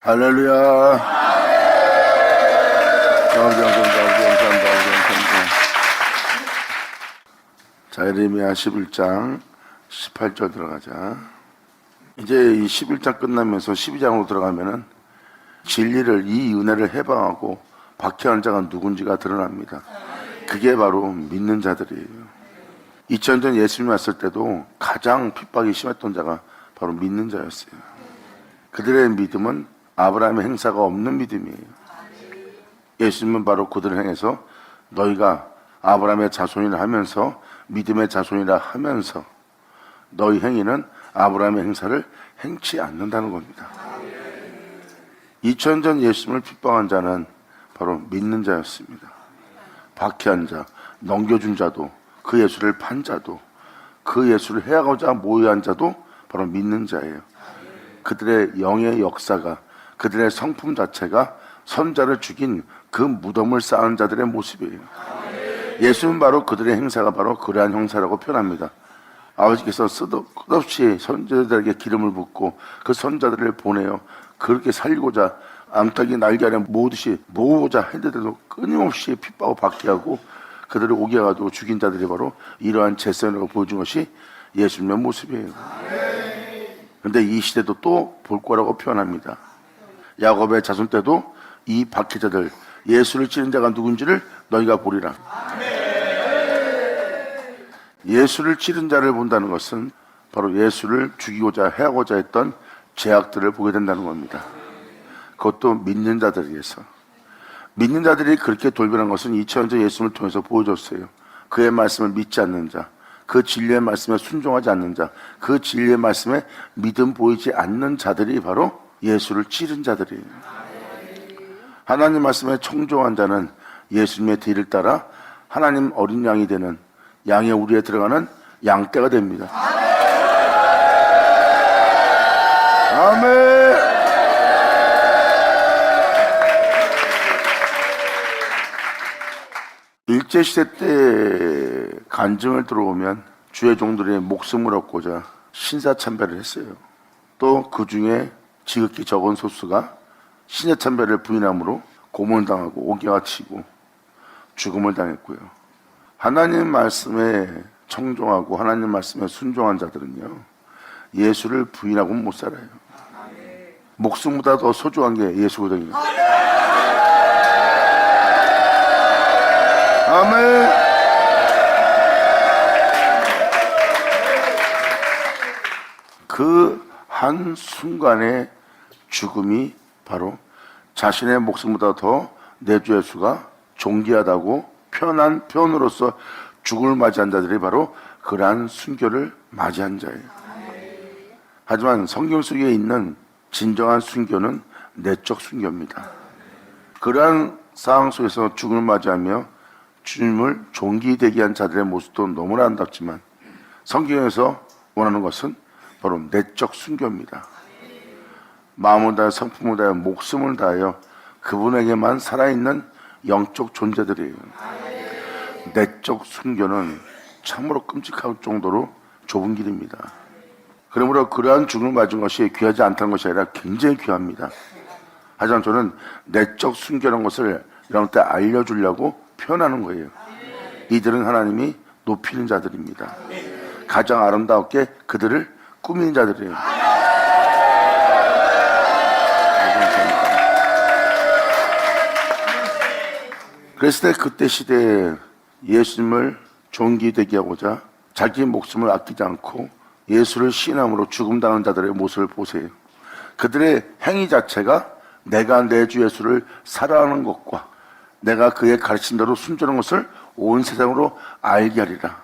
할렐루야. 자, 예레미야 11장 18절 들어가자. 이제 이 11장 끝나면서 12장으로 들어가면은 진리를, 이 은혜를 해방하고 박해한 자가 누군지가 드러납니다. 그게 바로 믿는 자들이에요. 2000년 전 예수님 왔을 때도 가장 핍박이 심했던 자가 바로 믿는 자였어요. 그들의 믿음은 아브라함의 행사가 없는 믿음이에요. 예수님은 바로 그들을 향해서 너희가 아브라함의 자손이라 하면서 믿음의 자손이라 하면서 너희 행위는 아브라함의 행사를 행치 않는다는 겁니다. 2000년 전 예수님을 핍박한 자는 바로 믿는 자였습니다. 박해한 자, 넘겨준 자도, 그 예수를 판 자도, 그 예수를 해하고자 모의한 자도 바로 믿는 자예요. 그들의 영의 역사가, 그들의 성품 자체가 선자를 죽인 그 무덤을 쌓은 자들의 모습이에요. 예수는 바로 그들의 행사가 바로 그러한 형사라고 표현합니다. 아버지께서 끝없이 선자들에게 기름을 붓고 그 선자들을 보내어 그렇게 살고자 암탉이 날개 아래 모으고자 했는데도 끊임없이 핍박하고 박해하고 그들을 오게 가지고 죽인 자들이 바로 이러한 제사라고 보여준 것이 예수님의 모습이에요. 그런데 이 시대도 또 볼 거라고 표현합니다. 야곱의 자손 때도 이 박해자들, 예수를 찌른 자가 누군지를 너희가 보리라. 예수를 찌른 자를 본다는 것은 바로 예수를 죽이고자 해하고자 했던 죄악들을 보게 된다는 겁니다. 그것도 믿는 자들에 의해서. 믿는 자들이 그렇게 돌변한 것은 2000년 전 예수님을 통해서 보여줬어요. 그의 말씀을 믿지 않는 자, 그 진리의 말씀에 순종하지 않는 자, 그 진리의 말씀에 믿음 보이지 않는 자들이 바로 예수를 찌른 자들이에요. 하나님 말씀에 청종한 자는 예수님의 뒤를 따라 하나님 어린 양이 되는, 양의 우리에 들어가는 양떼가 됩니다. 아멘. 일제시대 때 간증을 들어오면 주의 종들의 목숨을 얻고자 신사참배를 했어요. 또 그 중에 지극히 적은 소수가 신사참배를 부인함으로 고문당하고 옥에가 치고 죽음을 당했고요. 하나님 말씀에 청종하고 하나님 말씀에 순종한 자들은요, 예수를 부인하고는 못 살아요. 목숨보다 더 소중한 게 예수거든요. 아멘. 그 한 순간의 죽음이 바로 자신의 목숨보다 더 내 주 예수가 존귀하다고 표현한 표현으로서 죽음을 맞이한 자들이 바로 그러한 순교를 맞이한 자예요. 하지만 성경 속에 있는 진정한 순교는 내적 순교입니다. 그러한 상황 속에서 죽음을 맞이하며 주님을 존귀되게 한 자들의 모습도 너무나 아름답지만 성경에서 원하는 것은 바로 내적 순교입니다. 마음을 다하여 성품을 다하여 목숨을 다하여 그분에게만 살아있는 영적 존재들이에요. 내적 순교는 참으로 끔찍할 정도로 좁은 길입니다. 그러므로 그러한 죽음을 맞은 것이 귀하지 않다는 것이 아니라 굉장히 귀합니다. 하지만 저는 내적 순교라는 것을 이런 때 알려주려고 표현하는 거예요. 이들은 하나님이 높이는 자들입니다. 가장 아름답게 그들을 꾸미는 자들이에요. 그랬을 때 그때 시대에 예수님을 존귀되게 하고자 자기 목숨을 아끼지 않고 예수를 시인함으로 죽음당한 자들의 모습을 보세요. 그들의 행위 자체가 내가 내 주 예수를 사랑하는 것과 내가 그의 가르친 대로 순종하는 것을 온 세상으로 알게 하리라.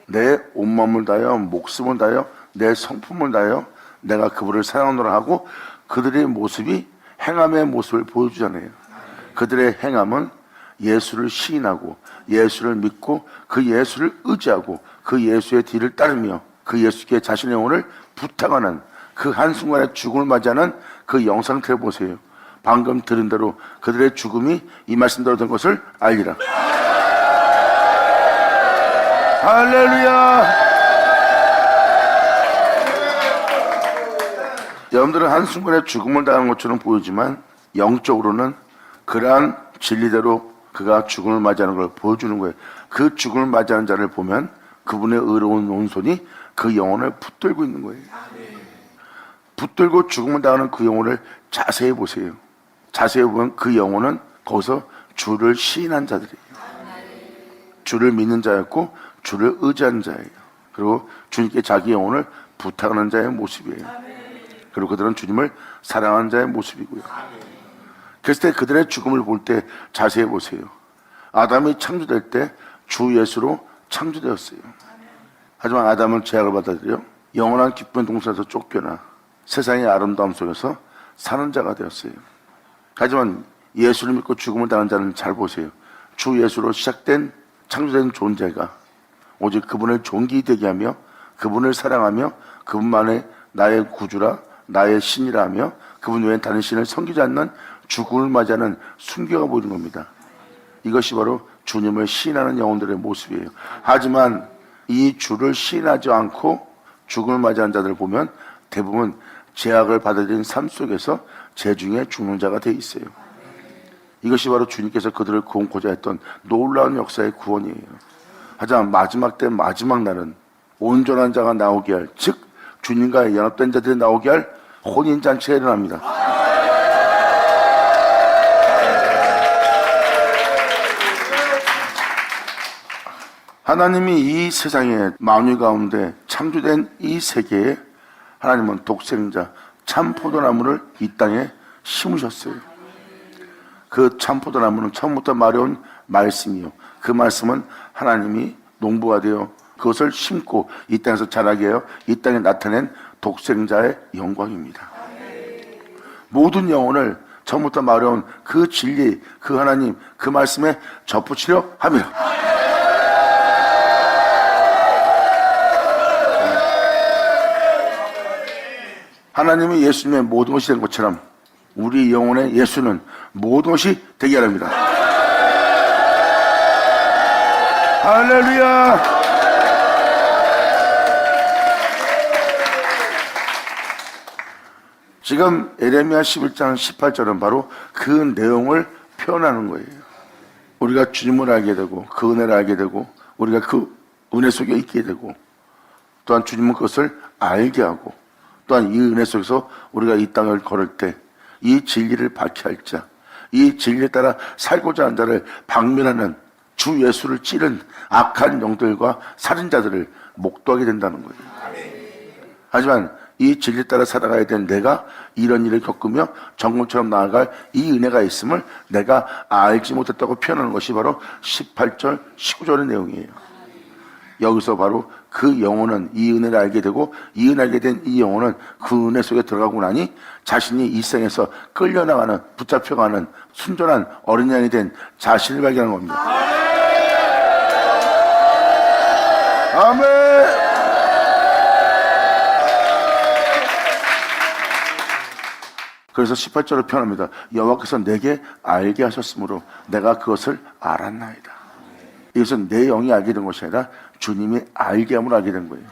내 온몸을 다하여 목숨을 다하여 내 성품을 다하여 내가 그분을 사랑하노라 하고 그들의 모습이 행함의 모습을 보여주잖아요. 그들의 행함은 예수를 시인하고 예수를 믿고 그 예수를 의지하고 그 예수의 뒤를 따르며 그 예수께 자신의 영혼을 부탁하는 그 한순간에 죽음을 맞이하는 그 영상태를 보세요. 방금 들은 대로 그들의 죽음이 이 말씀대로 된 것을 알리라. 할렐루야. 여러분들은 한순간에 죽음을 당한 것처럼 보이지만 영적으로는 그러한 진리대로 그가 죽음을 맞이하는 걸 보여주는 거예요. 그 죽음을 맞이하는 자를 보면 그분의 의로운 오른손이 그 영혼을 붙들고 있는 거예요. 붙들고 죽음을 당하는 그 영혼을 자세히 보세요. 자세히 보면 그 영혼은 거기서 주를 시인한 자들이에요. 주를 믿는 자였고 주를 의지하는 자예요. 그리고 주님께 자기 영혼을 부탁하는 자의 모습이에요. 그리고 그들은 주님을 사랑하는 자의 모습이고요. 그랬을 때 그들의 죽음을 볼 때 자세히 보세요. 아담이 창조될 때 주 예수로 창조되었어요. 하지만 아담은 죄악을 받아들여 영원한 기쁜 동산에서 쫓겨나 세상의 아름다움 속에서 사는 자가 되었어요. 하지만 예수를 믿고 죽음을 당한 자는 잘 보세요. 주 예수로 시작된 창조된 존재가 오직 그분을 존귀되게 하며 그분을 사랑하며 그분만의 나의 구주라 나의 신이라 하며 그분 외엔 다른 신을 섬기지 않는 죽음을 맞이하는 순교가 보이는 겁니다. 이것이 바로 주님을 시인하는 영혼들의 모습이에요. 하지만 이 주를 시인하지 않고 죽음을 맞이하는 자들을 보면 대부분 죄악을 받아들인 삶 속에서 죄중에 죽는 자가 돼 있어요. 이것이 바로 주님께서 그들을 구원코자 했던 놀라운 역사의 구원이에요. 하지만 마지막 때 마지막 날은 온전한 자가 나오게 할, 즉 주님과 연합된 자들이 나오게 할 혼인잔치가 일어납니다. 하나님이 이 세상의 만유 가운데 창조된 이 세계에 하나님은 독생자 참포도나무를 이 땅에 심으셨어요. 그 참포도나무는 처음부터 말해온 말씀이요. 그 말씀은 하나님이 농부가 되어 그것을 심고 이 땅에서 자라게 하여 이 땅에 나타낸 독생자의 영광입니다. 모든 영혼을 처음부터 말해온 그 진리, 그 하나님, 그 말씀에 접붙이려 합니다. 하나님이 예수님의 모든 것이 된 것처럼 우리 영혼의 예수는 모든 것이 되게 하랍니다. 할렐루야! 지금 에레미야 11장 18절은 바로 그 내용을 표현하는 거예요. 우리가 주님을 알게 되고 그 은혜를 알게 되고 우리가 그 은혜 속에 있게 되고 또한 주님은 그것을 알게 하고 또한 이 은혜 속에서 우리가 이 땅을 걸을 때 이 진리를 밝게 할 자, 이 진리에 따라 살고자 하는 자를 박멸하는 주 예수를 찌른 악한 영들과 살인자들을 목도하게 된다는 거예요. 하지만 이 진리에 따라 살아가야 되는 내가 이런 일을 겪으며 정금처럼 나아갈 이 은혜가 있음을 내가 알지 못했다고 표현하는 것이 바로 18절, 19절의 내용이에요. 여기서 바로 그 영혼은 이 은혜를 알게 되고 이 은혜를 알게 된 이 영혼은 그 은혜 속에 들어가고 나니 자신이 이 생에서 끌려나가는 붙잡혀가는 순전한 어린 양이 된 자신을 발견하는 겁니다. 아멘. 그래서 18절을 표현합니다. 여호와께서 내게 알게 하셨으므로 내가 그것을 알았나이다. 이것은 내 영이 알게 된 것이 아니라 주님이 알게 함을 알게 된 거예요.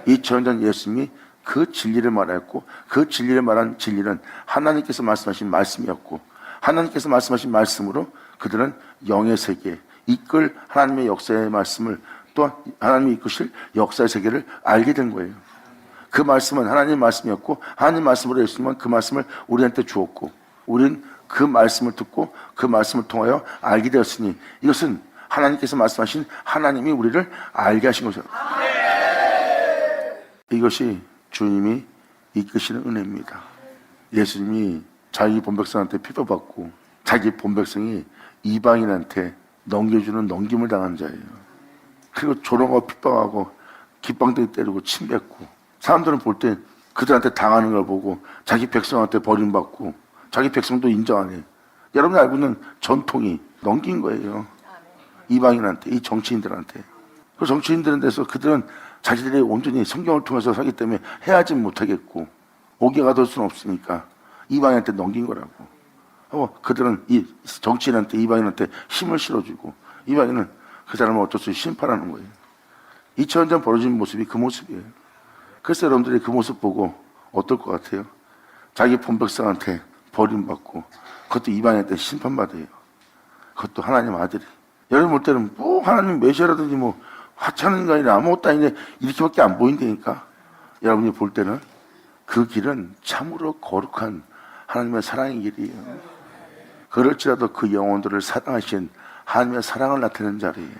2000년 전 예수님이 그 진리를 말하였고 그 진리를 말한 진리는 하나님께서 말씀하신 말씀이었고 하나님께서 말씀하신 말씀으로 그들은 영의 세계, 이끌 하나님의 역사의 말씀을 또 하나님이 이끄실 역사의 세계를 알게 된 거예요. 그 말씀은 하나님의 말씀이었고 하나님 말씀으로 예수님은 그 말씀을 우리한테 주었고 우리는 그 말씀을 듣고 그 말씀을 통하여 알게 되었으니 이것은 하나님께서 말씀하신 하나님이 우리를 알게 하신 것이죠. 이것이 주님이 이끄시는 은혜입니다. 예수님이 자기 본백성한테 피도받고 자기 본백성이 이방인한테 넘겨주는 넘김을 당한 자예요. 그리고 조롱하고 핍박하고 깃방대기 때리고 침뱉고 사람들은 볼 때 그들한테 당하는 걸 보고 자기 백성한테 버림받고 자기 백성도 인정 안 해요. 여러분이 알고 있는 전통이 넘긴 거예요. 이방인한테, 이 정치인들한테. 그 정치인들은 대해서 그들은 자기들이 온전히 성경을 통해서 살기 때문에 해하지 못하겠고 오게 가둘 수는 없으니까 이방인한테 넘긴 거라고. 그들은 이 정치인한테 이방인한테 힘을 실어주고 이방인은 그 사람을 어쩔 수 없이 심판하는 거예요. 2000년 전 벌어진 모습이 그 모습이에요. 그래서 여러분들이 그 모습 보고 어떨 것 같아요? 자기 본백성한테 버림받고 그것도 이방인 때 심판받아요. 그것도 하나님 아들이. 여러분 볼 때는 뭐 하나님 메시아라든지 뭐 하찮은 인간이나 아무것도 아닌데 이렇게밖에 안 보인다니까. 여러분이 볼 때는 그 길은 참으로 거룩한 하나님의 사랑의 길이에요. 그럴지라도 그 영혼들을 사랑하신 하나님의 사랑을 나타내는 자리예요.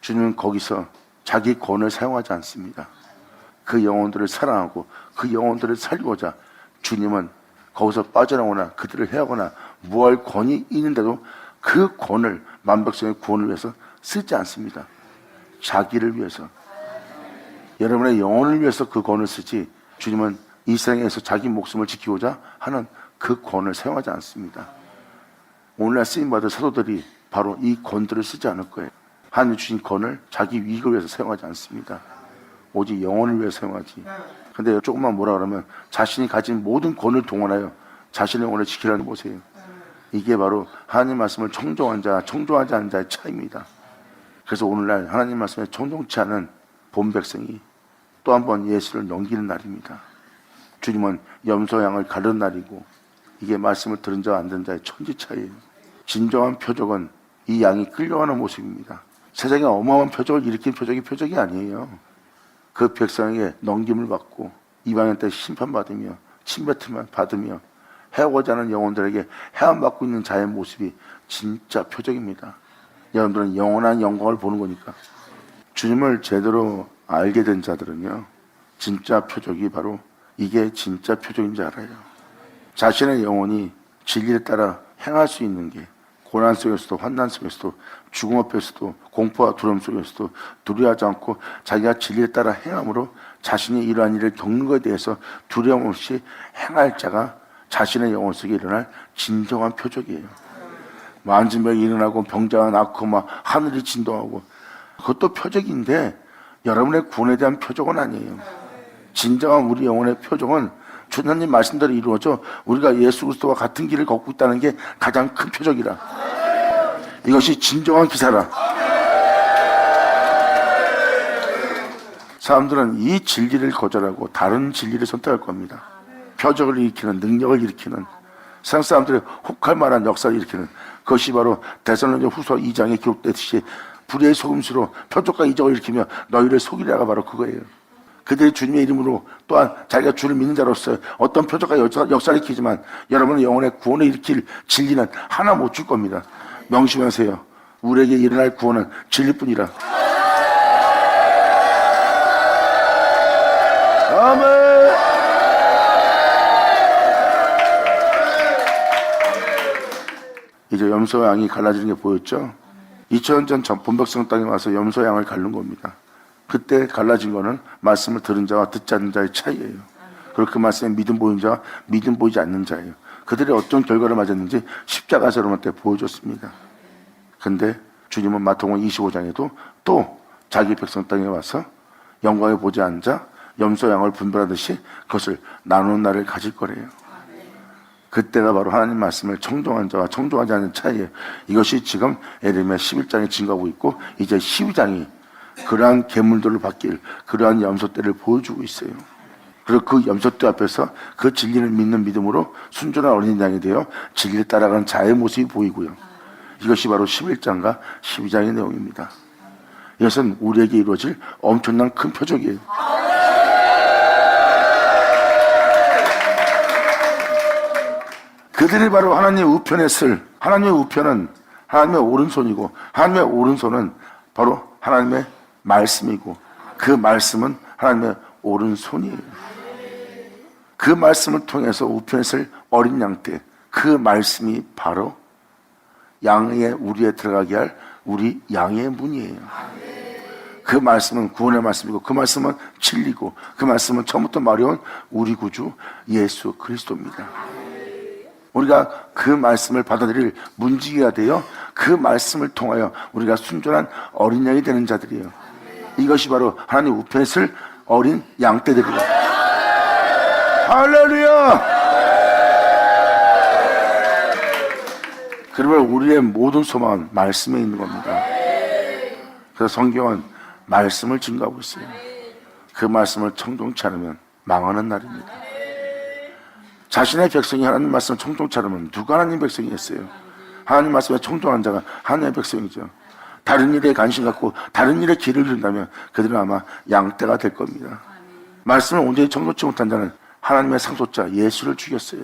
주님은 거기서 자기 권을 사용하지 않습니다. 그 영혼들을 사랑하고 그 영혼들을 살리고자 주님은 거기서 빠져나오거나 그들을 해하거나 무할 권이 있는데도 그 권을 만백성의 구원을 위해서 쓰지 않습니다. 자기를 위해서, 여러분의 영혼을 위해서 그 권을 쓰지, 주님은 이 세상에서 자기 목숨을 지키고자 하는 그 권을 사용하지 않습니다. 오늘날 쓰임받을 사도들이 바로 이 권들을 쓰지 않을 거예요. 하나님 주신 권을 자기 이익을 위해서 사용하지 않습니다. 오직 영혼을 위해서 사용하지. 근데 조금만 뭐라 그러면 자신이 가진 모든 권을 동원하여 자신의 영혼을 지키라는 보세요. 이게 바로 하나님 말씀을 청종한 자, 청종하지 않은 자의 차이입니다. 그래서 오늘날 하나님 말씀에 청종치 않은 본 백성이 또 한 번 예수를 넘기는 날입니다. 주님은 염소 양을 가르는 날이고, 이게 말씀을 들은 자와 안 들은 자의 천지 차이예요. 진정한 표적은 이 양이 끌려가는 모습입니다. 세상에 어마어마한 표적을 일으킨 표적이 아니에요. 그 백성에게 넘김을 받고 이방인 때 심판받으며 침뱉음을 받으며 해오고자 하는 영혼들에게 해함받고 있는 자의 모습이 진짜 표적입니다. 여러분들은 영원한 영광을 보는 거니까. 주님을 제대로 알게 된 자들은요, 진짜 표적이 바로 이게 진짜 표적인 줄 알아요. 자신의 영혼이 진리에 따라 행할 수 있는 게 고난 속에서도 환난 속에서도 죽음 앞에서도 공포와 두려움 속에서도 두려워하지 않고 자기가 진리에 따라 행함으로 자신이 이러한 일을 겪는 것에 대해서 두려움 없이 행할 자가 자신의 영혼 속에 일어날 진정한 표적이에요. 만진병이 일어나고 병자가 낫고 막 하늘이 진동하고, 그것도 표적인데 여러분의 구원에 대한 표적은 아니에요. 진정한 우리 영혼의 표적은 주님 말씀대로 이루어져 우리가 예수 그리스도와 같은 길을 걷고 있다는 게 가장 큰 표적이라. 이것이 진정한 기사라. 사람들은 이 진리를 거절하고 다른 진리를 선택할 겁니다. 표적을 일으키는, 능력을 일으키는, 세상 사람들이 혹할 만한 역사를 일으키는, 그것이 바로 데살로니가 후서 2장에 기록됐듯이 불의의 속임수로 표적과 이적을 일으키며 너희를 속이려가 바로 그거예요. 그들이 주님의 이름으로 또한 자기가 주를 믿는 자로서 어떤 표적과 역사를 일으키지만 여러분의 영혼의 구원을 일으킬 진리는 하나 못 줄 겁니다. 명심하세요. 우리에게 일어날 구원은 진리뿐이라. 아멘. 이제 염소 양이 갈라지는 게 보였죠? 2000년 전 본백성 땅에 와서 염소 양을 갈른 겁니다. 그때 갈라진 거는 말씀을 들은 자와 듣지 않는 자의 차이예요. 그리고 그 말씀에 믿음 보이는 자와 믿음 보이지 않는 자예요. 그들이 어떤 결과를 맞았는지 십자가에서 여러분한테 보여줬습니다. 근데 주님은 마태복음 25장에도 또 자기 백성 땅에 와서 영광에 보지 않은 자, 염소 양을 분별하듯이 그것을 나누는 날을 가질 거래요. 그때가 바로 하나님 말씀을 청종한 자와 청종하지 않는 차이예요. 이것이 지금 에레미야 11장에 증거하고 있고, 이제 12장이 그러한 계물들을 받길, 그러한 염소떼를 보여주고 있어요. 그리고 그 염소떼 앞에서 그 진리를 믿는 믿음으로 순전한 어린 양이 되어 진리를 따라가는 자의 모습이 보이고요. 이것이 바로 11장과 12장의 내용입니다. 이것은 우리에게 이루어질 엄청난 큰 표적이에요. 그들이 바로 하나님의 우편에 쓸, 하나님의 우편은 하나님의 오른손이고, 하나님의 오른손은 바로 하나님의 말씀이고, 그 말씀은 하나님의 오른손이에요. 그 말씀을 통해서 우편에 쓸 어린 양떼, 그 말씀이 바로 양의 우리에 들어가게 할 우리 양의 문이에요. 그 말씀은 구원의 말씀이고, 그 말씀은 진리고, 그 말씀은 처음부터 말해온 우리 구주 예수 그리스도입니다. 우리가 그 말씀을 받아들일 문지기가 되어 그 말씀을 통하여 우리가 순전한 어린 양이 되는 자들이에요. 이것이 바로 하나님 우편에 쓸 어린 양떼들이에요. 할렐루야! 그러면 우리의 모든 소망은 말씀에 있는 겁니다. 그래서 성경은 말씀을 증거하고 있어요. 그 말씀을 청종치 않으면 망하는 날입니다. 자신의 백성이 하나님 말씀을 청종치 않으면 누가 하나님 백성이었어요? 하나님 말씀에 청종한 자가 하나님의 백성이죠. 다른 일에 관심 갖고 다른 일에 길을 잃는다면 그들은 아마 양떼가 될 겁니다. 말씀을 온전히 청종치 못한 자는 하나님의 상속자 예수를 죽였어요.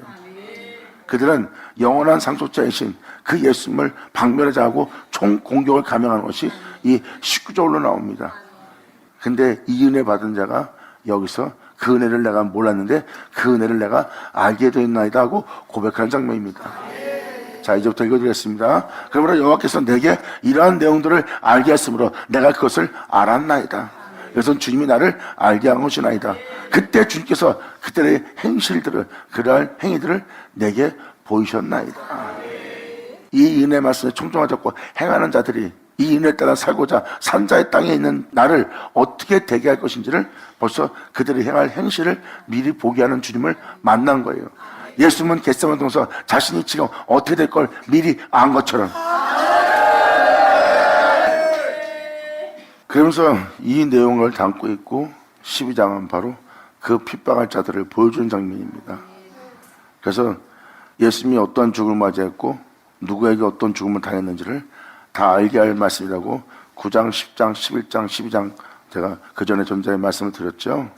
그들은 영원한 상속자이신 그 예수님을 박멸하자 하고 총공격을 감행하는 것이 이 19절로 나옵니다. 근데 이 은혜 받은 자가 여기서 그 은혜를 내가 몰랐는데 그 은혜를 내가 알게 되었나이다 하고 고백하는 장면입니다. 자, 이제부터 읽어드리겠습니다. 그러므로 여호와께서 내게 이러한 내용들을 알게 하심으로 내가 그것을 알았나이다. 그래서 주님이 나를 알게 한 것이나이다. 그때 주님께서 그들의 행실들을, 그러한 행위들을 내게 보이셨나이다. 이 은혜 말씀에 청종하셨고 행하는 자들이 이 은혜에 따라 살고자 산자의 땅에 있는 나를 어떻게 되게 할 것인지를 벌써 그들이 행할 행실을 미리 보게 하는 주님을 만난 거예요. 예수님은 겟세마네 동에서 자신이 지금 어떻게 될 걸 미리 안 것처럼. 그러면서 이 내용을 담고 있고 12장은 바로 그 핍박할 자들을 보여주는 장면입니다. 그래서 예수님이 어떤 죽음을 맞이했고 누구에게 어떤 죽음을 당했는지를 다 알게 할 말씀이라고 9장, 10장, 11장, 12장 제가 그 전에 전자의 말씀을 드렸죠.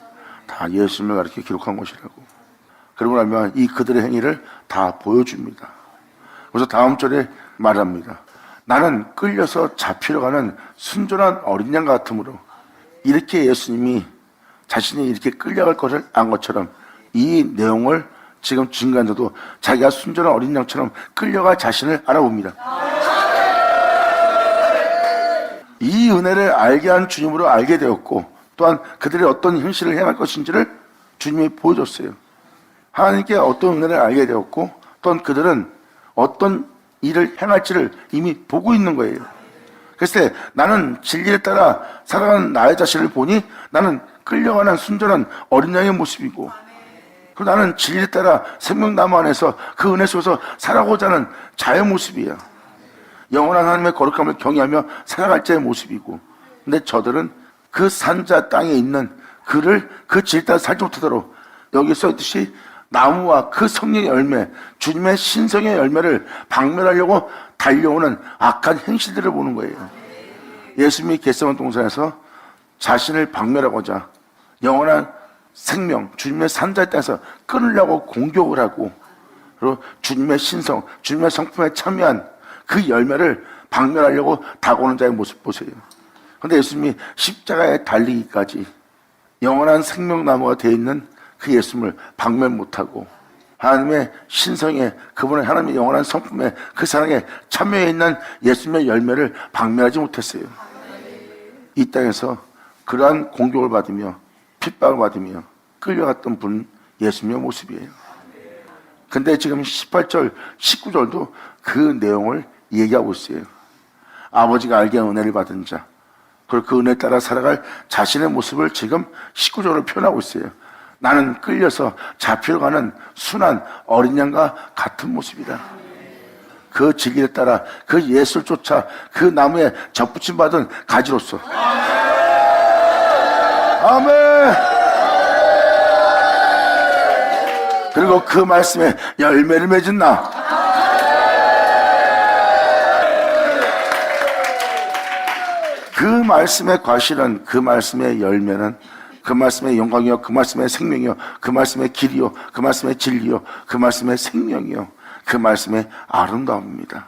다 예수님을 가르쳐 기록한 것이라고. 그러고 나면 이 그들의 행위를 다 보여줍니다. 그래서 다음 절에 말합니다. 나는 끌려서 잡히러 가는 순전한 어린 양 같으므로. 이렇게 예수님이 자신이 이렇게 끌려갈 것을 안 것처럼 이 내용을 지금 증거한자도 자기가 순전한 어린 양처럼 끌려갈 자신을 알아봅니다. 이 은혜를 알게 한 주님으로 알게 되었고 또한 그들이 어떤 현실을 행할 것인지를 주님이 보여줬어요. 하나님께 어떤 은혜를 알게 되었고 또한 그들은 어떤 일을 행할지를 이미 보고 있는 거예요. 그래서 나는 진리에 따라 살아가는 나의 자신을 보니 나는 끌려가는 순전한 어린 양의 모습이고 그리고 나는 진리에 따라 생명나무 안에서 그 은혜 속에서 살아가고자 하는 자의 모습이야. 영원한 하나님의 거룩함을 경외하며 살아갈 자의 모습이고 근데 저들은 그 산자 땅에 있는 그를 그 진리에 따라 살지 못하도록 여기 써있듯이 나무와 그 성령의 열매, 주님의 신성의 열매를 박멸하려고 달려오는 악한 행실들을 보는 거예요. 예수님이 겟세마네 동산에서 자신을 박멸하고자 영원한 생명, 주님의 산자의 땅에서 끊으려고 공격을 하고 그리고 주님의 신성, 주님의 성품에 참여한 그 열매를 박멸하려고 다가오는 자의 모습 보세요. 그런데 예수님이 십자가에 달리기까지 영원한 생명나무가 되어 있는 그 예수님을 박멸 못하고 하나님의 신성에 그분의 하나님의 영원한 성품에 그 사랑에 참여해 있는 예수님의 열매를 박멸하지 못했어요. 이 땅에서 그러한 공격을 받으며 핍박을 받으며 끌려갔던 분 예수님의 모습이에요. 근데 지금 18절, 19절도 그 내용을 얘기하고 있어요. 아버지가 알게 한 은혜를 받은 자 그리고 그 은혜에 따라 살아갈 자신의 모습을 지금 19절을 표현하고 있어요. 나는 끌려서 잡히러 가는 순한 어린 양과 같은 모습이다. 그 진리에 따라 그 예수를 쫓아 그 나무에 접붙임 받은 가지로서 아멘. 그리고 그 말씀에 열매를 맺은 나 그 말씀의 과실은 그 말씀의 열매는 그 말씀의 영광이요 그 말씀의 생명이요 그 말씀의 길이요 그 말씀의 진리요 그 말씀의 생명이요 그 말씀의 아름다움입니다.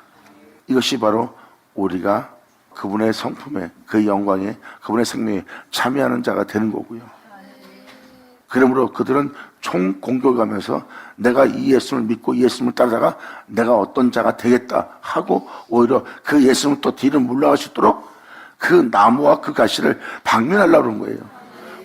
이것이 바로 우리가 그분의 성품에 그 영광에 그분의 생명에 참여하는 자가 되는 거고요. 그러므로 그들은 총공격하면서 내가 이 예수님을 믿고 이 예수님을 따르다가 내가 어떤 자가 되겠다 하고 오히려 그 예수님을 또 뒤로 물러갈 수 있도록 그 나무와 그 가시를 박멸하려고 그런 거예요.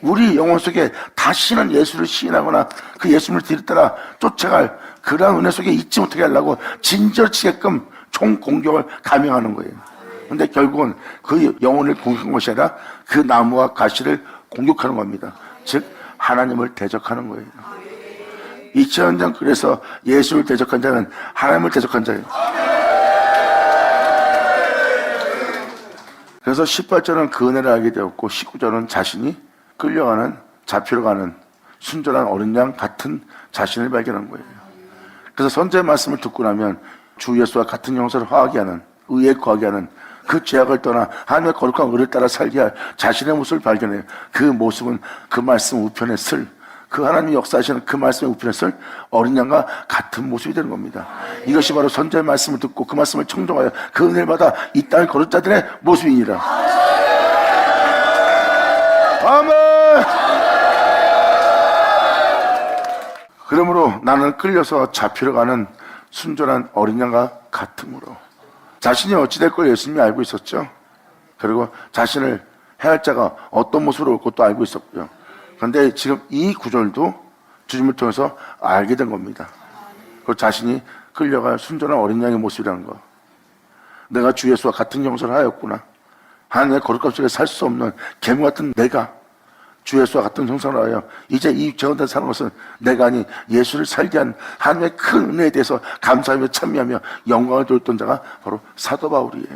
우리 영혼 속에 다시는 예수를 시인하거나 그 예수님을 뒤를 따라 쫓아갈 그러한 은혜 속에 있지 못하게 하려고 진절치게끔 총공격을 감행하는 거예요. 그런데 결국은 그 영혼을 공격한 것이 아니라 그 나무와 가시를 공격하는 겁니다. 즉 하나님을 대적하는 거예요. 2000년 전 그래서 예수를 대적한 자는 하나님을 대적한 자예요. 그래서 18절은 그 은혜를 알게 되었고 19절은 자신이 끌려가는 잡히러 가는 순전한 어린 양 같은 자신을 발견한 거예요. 그래서 선지자의 말씀을 듣고 나면 주 예수와 같은 형상을 화하게 하는, 의에 거하게 하는, 그 죄악을 떠나 하나님의 거룩한 의를 따라 살게 할 자신의 모습을 발견해요. 그 모습은 그 말씀 우편에 쓸, 그 하나님이 역사하시는 그 말씀의 우편에 쓸 어린 양과 같은 모습이 되는 겁니다. 이것이 바로 선지자의 말씀을 듣고 그 말씀을 청종하여 그 은혜를 받아 이 땅의 거룩 자들의 모습이니라. 아멘. 그러므로 나는 끌려서 잡히러 가는 순전한 어린 양과 같음으로, 자신이 어찌 될 걸 예수님이 알고 있었죠. 그리고 자신을 해할 자가 어떤 모습으로 올 것도 알고 있었고요. 그런데 지금 이 구절도 주님을 통해서 알게 된 겁니다. 그리고 자신이 끌려갈 순전한 어린 양의 모습이라는 거. 내가 주 예수와 같은 형상을 하였구나. 하나님의 거룩한 속에 살 수 없는 괴물 같은 내가 주 예수와 같은 형상을 하여 이제 이 죄원된 사는 것은 내가 아닌 예수를 살게 한 하나님의 큰 은혜에 대해서 감사하며 찬미하며 영광을 돌렸던 자가 바로 사도 바울이에요.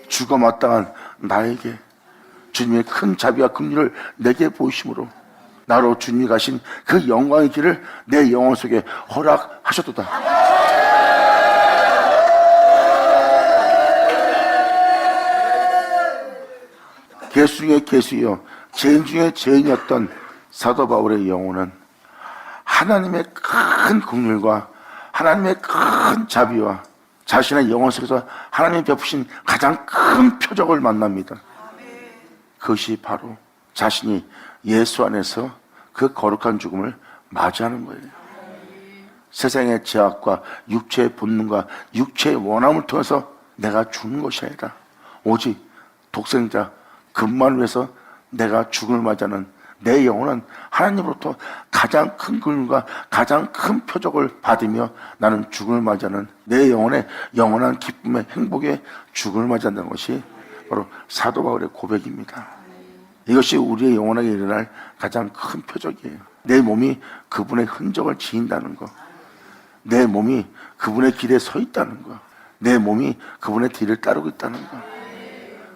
죽어 마땅한 나에게 주님의 큰 자비와 긍휼을 내게 보이심으로 나로 주님이 가신 그 영광의 길을 내 영혼 속에 허락하셨도다. 개수 중에 개수이요 죄인 중에 죄인이었던 사도 바울의 영혼은 하나님의 큰 긍휼과 하나님의 큰 자비와 자신의 영혼 속에서 하나님이 베푸신 가장 큰 표적을 만납니다. 그것이 바로 자신이 예수 안에서 그 거룩한 죽음을 맞이하는 거예요. 세상의 죄악과 육체의 본능과 육체의 원함을 통해서 내가 죽는 것이 아니라 오직 독생자 그분만을 위해서 내가 죽음을 맞이하는 내 영혼은 하나님으로부터 가장 큰 긍휼과 가장 큰 표적을 받으며 나는 죽음을 맞이하는 내 영혼의 영원한 기쁨의 행복의 죽음을 맞이한다는 것이 바로 사도 바울의 고백입니다. 이것이 우리의 영혼에게 일어날 가장 큰 표적이에요. 내 몸이 그분의 흔적을 지인다는 것, 내 몸이 그분의 길에 서 있다는 것, 내 몸이 그분의 뒤를 따르고 있다는 것,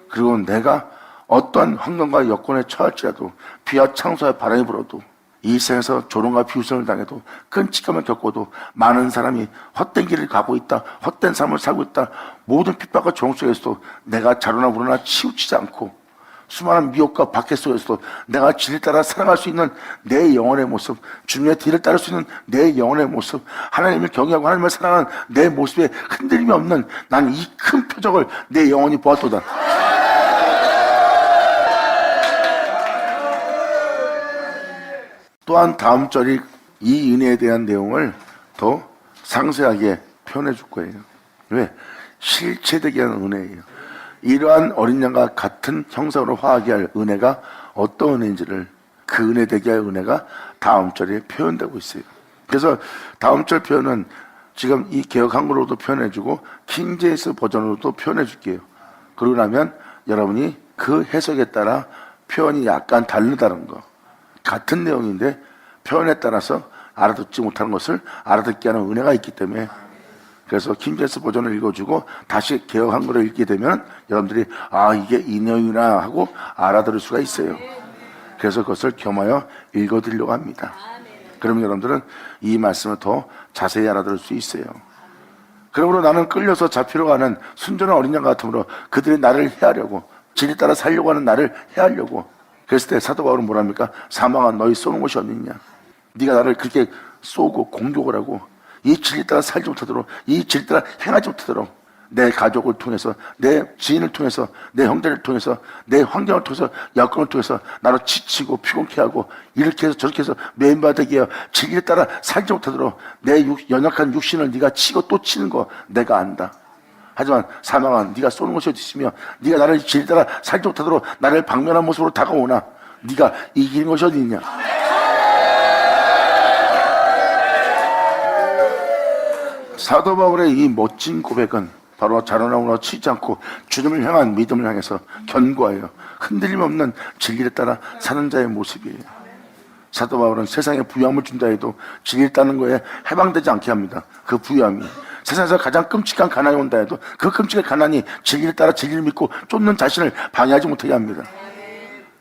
그리고 내가 어떠한 환경과 여건에 처할지라도 비와 창수와 바람이 불어도 이 세상에서 조롱과 비웃음을 당해도 끔찍함을 겪고도 많은 사람이 헛된 길을 가고 있다, 헛된 삶을 살고 있다, 모든 핍박과 조롱 속에서도 내가 자로나 우러나 치우치지 않고 수많은 미혹과 박해 속에서도 내가 진리를 따라 살아갈 수 있는 내 영혼의 모습, 주님의 뒤를 따를 수 있는 내 영혼의 모습, 하나님을 경외하고 하나님을 사랑하는 내 모습에 흔들림이 없는 나는 이 큰 표적을 내 영혼이 보았도다. 또한 다음 절이 이 은혜에 대한 내용을 더 상세하게 표현해 줄 거예요. 왜? 실체되게 하는 은혜예요. 이러한 어린 양과 같은 형상으로 화하게 할 은혜가 어떤 은혜인지를, 그 은혜 되게 할 은혜가 다음 절에 표현되고 있어요. 그래서 다음 절 표현은 지금 이 개역 한글로도 표현해 주고 킹제임스 버전으로도 표현해 줄게요. 그러고 나면 여러분이 그 해석에 따라 표현이 약간 다르다는 거, 같은 내용인데 표현에 따라서 알아듣지 못하는 것을 알아듣게 하는 은혜가 있기 때문에, 그래서 킹제임스 버전을 읽어주고 다시 개역 한글을 읽게 되면 여러분들이 아 이게 이 내용이나 하고 알아들을 수가 있어요. 그래서 그것을 겸하여 읽어드리려고 합니다. 그러면 여러분들은 이 말씀을 더 자세히 알아들을 수 있어요. 그러므로 나는 끌려서 잡히러 가는 순전한 어린 양 같으므로 그들이 나를 해하려고, 진리 따라 살려고 하는 나를 해하려고. 그랬을 때 사도 바울은 뭐랍니까? 사망한 너희 쏘는 것이 어딨냐? 네가 나를 그렇게 쏘고 공격을 하고 이 진리 따라 살지 못하도록, 이 진리 따라 행하지 못하도록 내 가족을 통해서, 내 지인을 통해서, 내 형제를 통해서, 내 환경을 통해서, 여건을 통해서 나를 지치고 피곤케 하고 이렇게 해서 저렇게 해서 매인바되게 하여 진리에 따라 살지 못하도록 내 연약한 육신을 네가 치고 또 치는 거 내가 안다. 하지만 사망한 네가 쏘는 것이 어디 있으며 네가 나를 진리 따라 살지 못하도록 나를 방면한 모습으로 다가오나 네가 이기는 것이 어디 있냐? 사도 바울의 이 멋진 고백은 바로 자로나무나 치지 않고 주님을 향한 믿음을 향해서 견고하여 흔들림 없는 진리를 따라 사는 자의 모습이에요. 사도 바울은 세상에 부유함을 준다 해도 진리를 따는 거에 해방되지 않게 합니다. 그 부유함이 세상에서 가장 끔찍한 가난이 온다 해도 그 끔찍한 가난이 진리를 따라 진리를 믿고 쫓는 자신을 방해하지 못하게 합니다.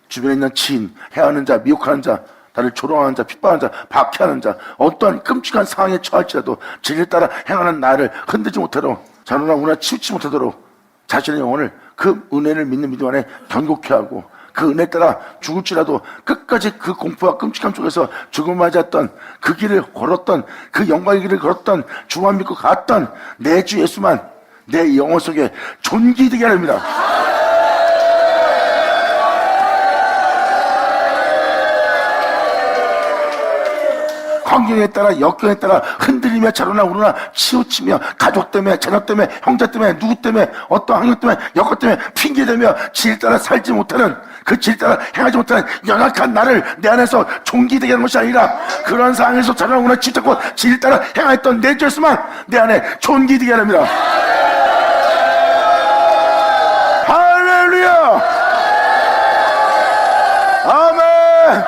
주변에 있는 치인, 해하는 자, 미혹하는 자 나를 조롱하는 자, 핍박하는 자, 박해하는 자, 어떠한 끔찍한 상황에 처할지라도 진리를 따라 행하는 나를 흔들지 못하도록, 자로나 우나 치우치 못하도록 자신의 영혼을 그 은혜를 믿는 믿음 안에 견고케 하고, 그 은혜에 따라 죽을지라도 끝까지 그 공포와 끔찍함 속에서 죽음을 맞이했던, 그 길을 걸었던, 그 영광의 길을 걸었던, 주만 믿고 갔던 내 주 예수만 내 영혼 속에 존귀되게 하렵니다. 환경에 따라, 역경에 따라 흔들리며 자로나 우러나 치우치며, 가족 때문에, 자녀 때문에, 형제 때문에, 누구 때문에, 어떤 환경 때문에, 여건 때문에 핑계대며 질 따라 살지 못하는, 그 질 따라 행하지 못하는 연약한 나를 내 안에서 종기되게 하는 것이 아니라, 그런 상황에서 자로나 우러나 치우쳤고 질 따라 행하였던 내 주 예수만 내 안에 존귀되게 합니다. 할렐루야! 아멘!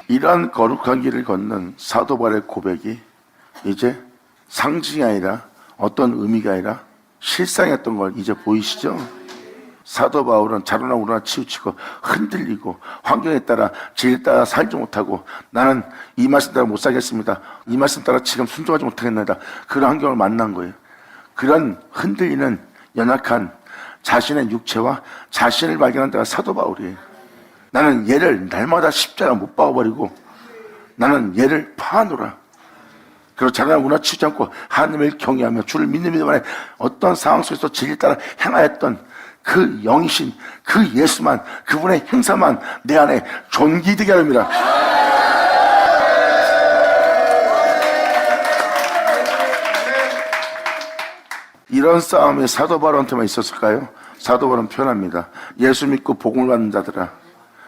이러한 거룩한 길을 걷는 사도 바울의 고백이 이제 상징이 아니라, 어떤 의미가 아니라 실상이었던 걸 이제 보이시죠? 사도 바울은 자로나 우러나 치우치고 흔들리고 환경에 따라 진리에 따라 살지 못하고, 나는 이 말씀 따라 못 살겠습니다, 이 말씀 따라 지금 순종하지 못하겠나이다, 그런 환경을 만난 거예요. 그런 흔들리는 연약한 자신의 육체와 자신을 발견한 데가 사도 바울이에요. 나는 얘를 날마다 십자가 못 박아버리고 나는 얘를 파노라. 그리고 자기가 무너치지 않고 하나님을 경외하며 주를 믿는 믿음 안에 어떤 상황 속에서 진리 따라 행하였던 그 영이신 그 예수만, 그분의 행사만 내 안에 존귀되게 합니다. 이런 싸움이 사도 바울한테만 있었을까요? 사도 바울은 표현합니다. 예수 믿고 복음을 받는 자들아,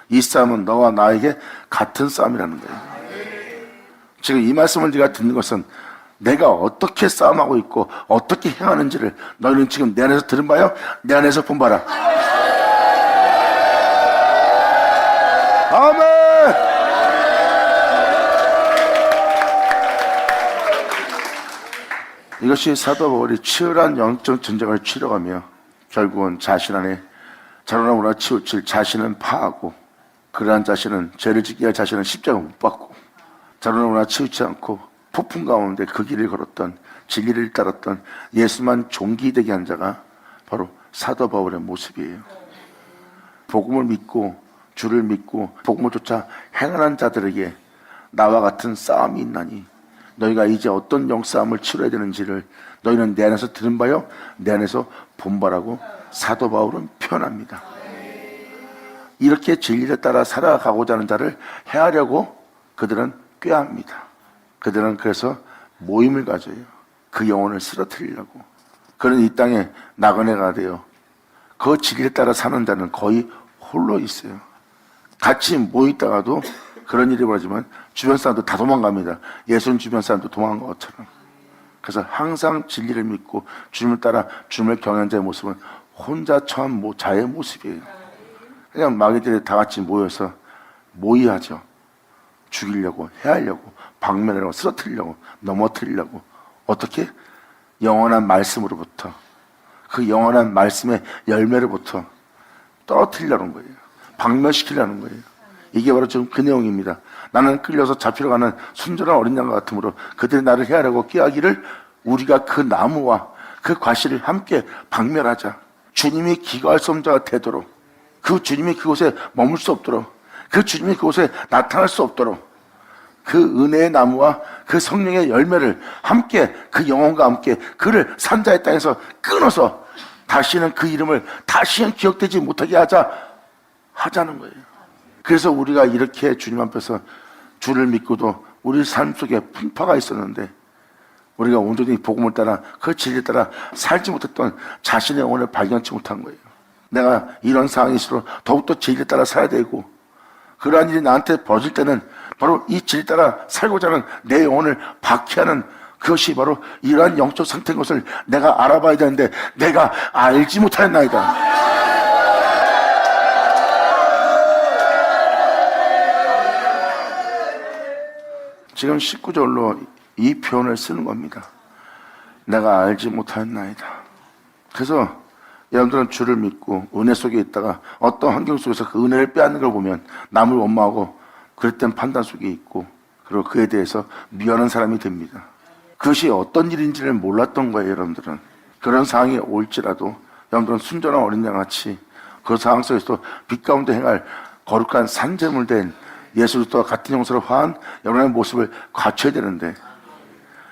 이 싸움은 너와 나에게 같은 싸움이라는 거예요. 지금 이 말씀을 네가 듣는 것은 내가 어떻게 싸움하고 있고 어떻게 행하는지를 너희는 지금 내 안에서 들은 바요, 내 안에서 본 바라. 아멘! 이것이 사도 바울이 치열한 영적 전쟁을 치러가며 결국은 자신 안에 자로나 우러나 치우칠 자신은 파하고, 그러한 자신은, 죄를 짓게 할 자신은 십자가 못 받고, 자로나 우러나 치우치지 않고 폭풍 가운데 그 길을 걸었던, 진리를 따랐던 예수만 존귀되게 한 자가 바로 사도 바울의 모습이에요. 복음을 믿고 주를 믿고 복음을 쫓아 행하는 자들에게 나와 같은 싸움이 있나니 너희가 이제 어떤 영싸움을 치러야 되는지를 너희는 내 안에서 들은 바요, 내 안에서 본 바라고 사도 바울은 표현합니다. 이렇게 진리를 따라 살아가고자 하는 자를 해하려고 그들은 꾀합니다. 그들은 그래서 모임을 가져요. 그 영혼을 쓰러뜨리려고. 그는 이 땅에 나그네가 되어 그 진리를 따라 사는 자는 거의 홀로 있어요. 같이 모이다가도 그런 일이 벌어지면 주변 사람도 다 도망갑니다. 예수님 주변 사람도 도망간 것처럼. 그래서 항상 진리를 믿고 주님을 따라 주님을 경외하는 자의 모습은 혼자 처한 자의 모습이에요. 그냥 마귀들이 다 같이 모여서 모의하죠. 죽이려고, 해하려고, 박멸하려고, 쓰러뜨리려고, 넘어뜨리려고. 어떻게? 영원한 말씀으로부터, 그 영원한 말씀의 열매로부터 떨어뜨리려는 거예요. 박멸시키려는 거예요. 이게 바로 지금 그 내용입니다. 나는 끌려서 잡히러 가는 순전한 어린 양과 같으므로 그들이 나를 해하려고 꾀하기를 우리가 그 나무와 그 과실을 함께 박멸하자. 주님이 기거할 수 없는 자가 되도록, 그 주님이 그곳에 머물 수 없도록, 그 주님이 그곳에 나타날 수 없도록 그 은혜의 나무와 그 성령의 열매를 함께, 그 영혼과 함께 그를 산자의 땅에서 끊어서 다시는 그 이름을 다시는 기억되지 못하게 하자는 거예요. 그래서 우리가 이렇게 주님 앞에서 주를 믿고도 우리 삶 속에 풍파가 있었는데 우리가 온전히 복음을 따라 그 진리를 따라 살지 못했던 자신의 영혼을 발견치 못한 거예요. 내가 이런 상황일수록 더욱더 진리를 따라 살아야 되고, 그러한 일이 나한테 벌어질 때는 바로 이 진리를 따라 살고자 하는 내 영혼을 박해하는, 그것이 바로 이러한 영적 상태인 것을 내가 알아봐야 되는데 내가 알지 못하였나이다. 지금 19절로 이 표현을 쓰는 겁니다. 내가 알지 못하였나이다. 그래서 여러분들은 주를 믿고 은혜 속에 있다가 어떤 환경 속에서 그 은혜를 빼앗는 걸 보면 남을 원망하고 그럴 땐 판단 속에 있고 그리고 그에 대해서 미워하는 사람이 됩니다. 그것이 어떤 일인지를 몰랐던 거예요. 여러분들은 그런 상황이 올지라도 여러분들은 순전한 어린 양같이 그 상황 속에서 빛 가운데 행할 거룩한 산재물 된 예수 그리스도와 같은 형상을 화한 여러분의 모습을 갖춰야 되는데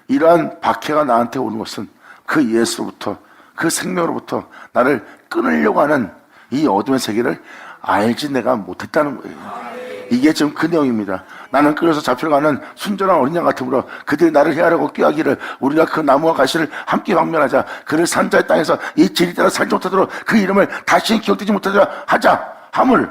이러한 박해가 나한테 오는 것은 그 예수로부터 그 생명으로부터 나를 끊으려고 하는 이 어둠의 세계를 알지 내가 못했다는 거예요. 이게 지금 그 내용입니다. 나는 끌어서 잡혀가는 순전한 어린 양 같으므로 그들이 나를 해하려고 꾀하기를 우리가 그 나무와 가시를 함께 방면하자. 그를 산자의 땅에서 이 진리 따라 살지 못하도록 그 이름을 다시 기억되지 못하도록 하자 함을.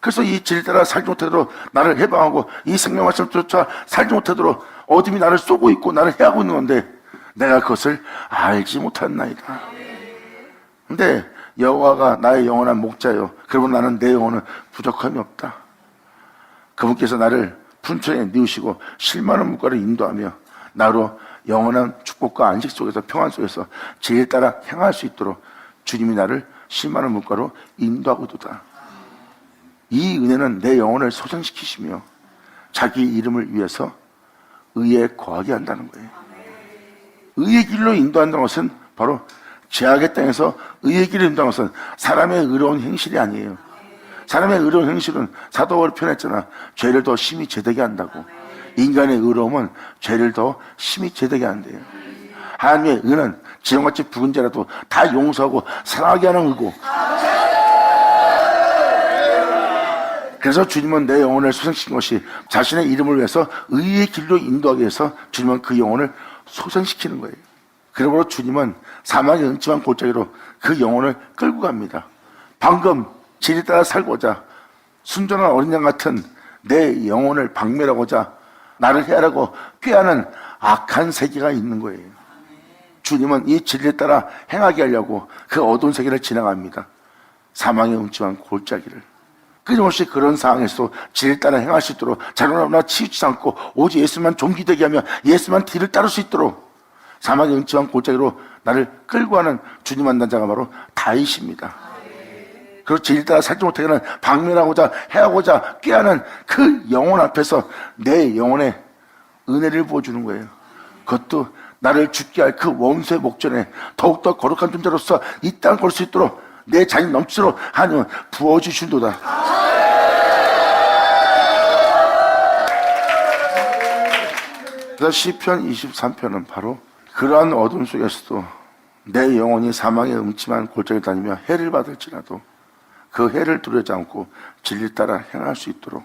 그래서 이 진리 따라 살지 못하도록 나를 해방하고 이 생명 말씀조차 살지 못하도록 어둠이 나를 쏘고 있고 나를 해하고 있는 건데 내가 그것을 알지 못했나이다. 근데 여호와가 나의 영원한 목자요 그러면 나는 내 영혼은 부족함이 없다. 그분께서 나를 푼천에 뉘우시고 실만한 물가를 인도하며 나로 영원한 축복과 안식 속에서 평안 속에서 진리에 따라 행할 수 있도록 주님이 나를 실만한 물가로 인도하고도다. 이 은혜는 내 영혼을 소생시키시며 자기 이름을 위해서 의에 거하게 한다는 거예요. 의의 길로 인도한다는 것은 바로 죄악의 땅에서 의의 길로 인도하는 것은 사람의 의로운 행실이 아니에요. 사람의 의로운 행실은 사도 바울이 표현했잖아. 죄를 더 심히 제되게 한다고. 인간의 의로움은 죄를 더 심히 제되게 한대요. 하나님의 의는 지형같이 붉은 죄라도 다 용서하고 사랑하게 하는 의고. 그래서 주님은 내 영혼을 소생시킨 것이 자신의 이름을 위해서 의의 길로 인도하기 위해서 주님은 그 영혼을 소생시키는 거예요. 그러므로 주님은 사망의 음침한 골짜기로 그 영혼을 끌고 갑니다. 방금 진리 따라 살고자 순전한 어린 양 같은 내 영혼을 박멸하고자 나를 해하라고 꾀하는 악한 세계가 있는 거예요. 주님은 이 진리에 따라 행하게 하려고 그 어두운 세계를 지나갑니다. 사망의 음침한 골짜기를. 끊임없이 그런 상황에서 진리에 따라 행할 수 있도록 자존감나 치우치지 않고 오직 예수만 존귀되게 하며 예수만 뒤를 따를 수 있도록 사망의 음침한 골짜기로 나를 끌고 가는 주님 만난 자가 바로 다윗입니다. 그리고 진리 따라 살지 못하게 하는 박멸하고자 해하고자 꾀하는 그 영혼 앞에서 내 영혼에 은혜를 부어주는 거예요. 그것도 나를 죽게 할 그 원수의 목전에 더욱더 거룩한 존재로서 이 땅을 걸 수 있도록 내 자신 넘치도록 하나님은 부어주신도다. 그래서 시편 23편은 바로 그러한 어둠 속에서도 내 영혼이 사망의 음침한 골짜기를 다니며 해를 받을지라도 그 해를 두려워하지 않고 진리 따라 행할 수 있도록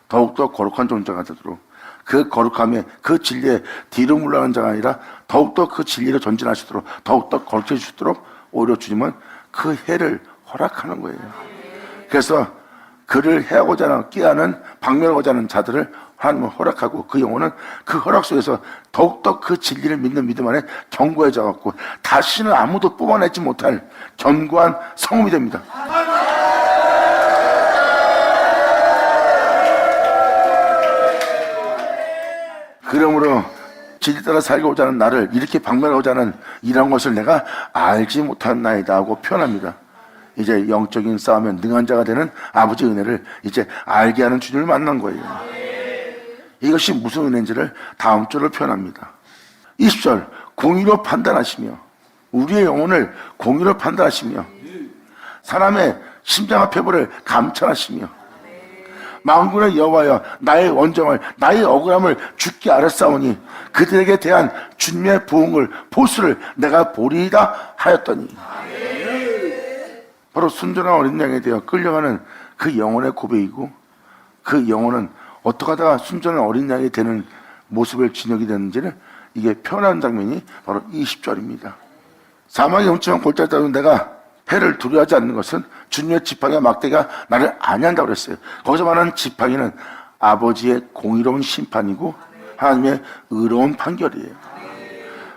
더욱더 거룩한 존재가 되도록 그 거룩함에 그 진리에 뒤로 물러가는 자가 아니라 더욱더 그 진리로 전진할 수 있도록 더욱더 거룩해질 수 있도록 오히려 주님은 그 해를 허락하는 거예요. 그래서 그를 해하고자 하는 꾀하는 박멸하고자 하는 자들을 하나님은 허락하고 그 영혼은 그 허락 속에서 더욱더 그 진리를 믿는 믿음 안에 견고해져 갖고 다시는 아무도 뽑아내지 못할 견고한 성음이 됩니다. 그러므로 진리 따라 살고자 하는 나를 이렇게 박멸하고자 하는 이런 것을 내가 알지 못한나이다 하고 표현합니다. 이제 영적인 싸움에 능한 자가 되는 아버지의 은혜를 이제 알게 하는 주님을 만난 거예요. 이것이 무슨 은혜인지를 다음 절로 표현합니다. 20절 공의로 판단하시며 우리의 영혼을 공의로 판단하시며 사람의 심장과 폐부를 감찰하시며 만군의 여호와여 나의 원정을 나의 억울함을 주께 아뢰사오니 그들에게 대한 주님의 보응을 보수를 내가 보리이다 하였더니 바로 순전한 어린 양에 대해 끌려가는 그 영혼의 고백이고 그 영혼은 어떻게 하다가 순전한 어린 양이 되는 모습을 지녀게 되는지를 이게 표현하는 장면이 바로 20절입니다. 사망의 음침한 골짜기 따라 내가 해를 두려워하지 않는 것은 주님의 지팡이와 막대기가 나를 안위한다고 그랬어요. 거기서 말하는 지팡이는 아버지의 공의로운 심판이고 하나님의 의로운 판결이에요.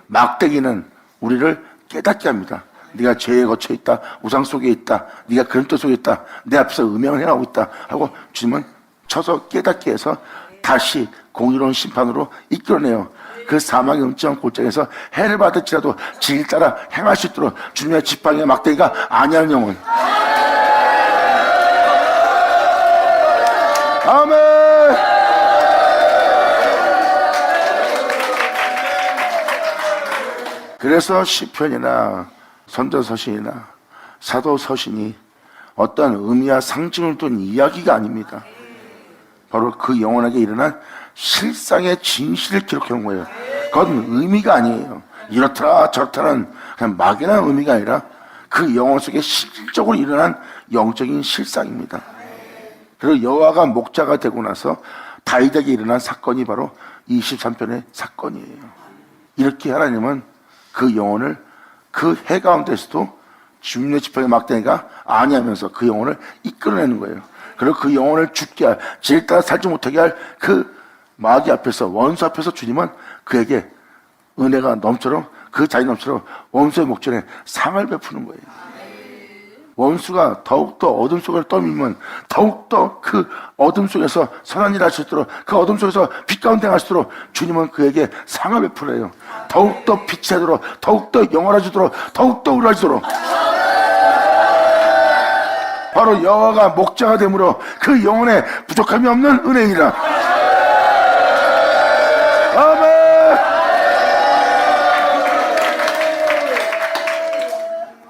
막대기는 우리를 깨닫게 합니다. 네가 죄에 걷혀 있다, 우상 속에 있다, 네가 그런 뜻 속에 있다, 내 앞에서 음행을 행하고 있다 하고 주님은 쳐서 깨닫게 해서 다시 공의로운 심판으로 이끌어내요. 그 사망의 음침한 골짜기에서 해를 받을지라도 질 따라 행할 수 있도록 주님의 지팡이와 막대기가 아니하는 영혼. 아멘. 그래서 시편이나 선전서신이나 사도서신이 어떤 의미와 상징을 둔 이야기가 아닙니다. 바로 그 영혼에게 일어난 실상의 진실을 기록해 놓은 거예요. 그건 의미가 아니에요. 이렇더라 저렇다는 그냥 막연한 의미가 아니라 그 영혼 속에 실질적으로 일어난 영적인 실상입니다. 그리고 여호와가 목자가 되고 나서 다윗에게 일어난 사건이 바로 23편의 사건이에요. 이렇게 하나님은 그 영혼을 그 해 가운데서도 주님의 지팡이 막대기가 아니하면서 그 영혼을 이끌어내는 거예요. 그리고 그 영혼을 죽게 할, 질 따라 살지 못하게 할 그 마귀 앞에서, 원수 앞에서 주님은 그에게 은혜가 넘처럼, 그 자기 넘처럼 원수의 목전에 상을 베푸는 거예요. 원수가 더욱더 어둠 속을 떠밀면 더욱더 그 어둠 속에서 선한 일을 할 수 있도록, 그 어둠 속에서 빛 가운데 갈 수 있도록 주님은 그에게 상을 베풀어요. 더욱더 빛이 되도록, 더욱더 영원해지도록, 더욱더 우러지도록. 바로 여호와가 목자가 되므로 그 영혼에 부족함이 없는 은혜이라. 아멘.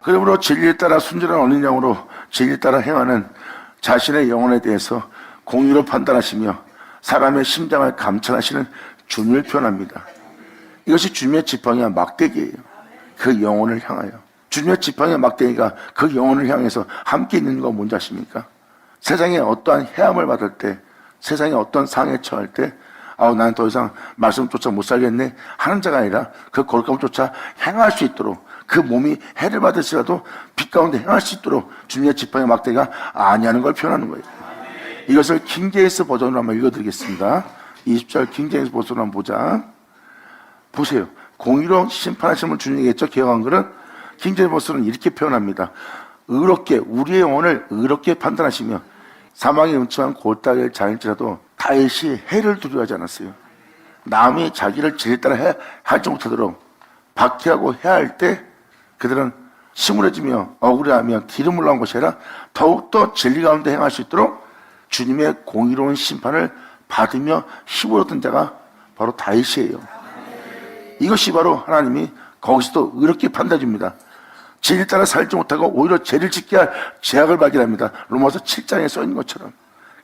그러므로 진리에 따라 순전한 어린 양으로 진리에 따라 행하는 자신의 영혼에 대해서 공의로 판단하시며 사람의 심장을 감찰하시는 주님을 표현합니다. 이것이 주님의 지팡이와 막대기예요. 그 영혼을 향하여. 주님의 지팡이와 막대기가 그 영혼을 향해서 함께 있는 건 뭔지 아십니까? 세상에 어떠한 해함을 받을 때, 세상에 어떤 상에 처할 때, 나는 더 이상 말씀조차 못 살겠네 하는 자가 아니라 그 거룩함조차 행할 수 있도록, 그 몸이 해를 받을지라도 빛 가운데 행할 수 있도록 주님의 지팡이와 막대기가 아니하는 걸 표현하는 거예요. 이것을 킹제임스 버전으로 한번 읽어드리겠습니다. 20절 킹제임스 버전으로 한번 보자. 보세요. 공의로 심판하심을 주님이겠죠. 기억한 글은 킹제임스 버전은 이렇게 표현합니다. 의롭게, 우리의 영혼을 의롭게 판단하시며 사망의 음침한 골짜기를 자일지라도 다윗이 해를 두려워하지 않았어요. 남이 자기를 진리 따라 하지 못하도록 박해하고 해야 할 때 그들은 시무해지며 억울해하며 기름 올라온 것이 아니라 더욱더 진리 가운데 행할 수 있도록 주님의 공의로운 심판을 받으며 힘을 얻은 자가 바로 다윗이에요. 이것이 바로 하나님이 거기서도 의롭게 판단해 줍니다. 진리 따라 살지 못하고 오히려 죄를 짓게 할 죄악을 발견합니다. 로마서 7장에 써 있는 것처럼.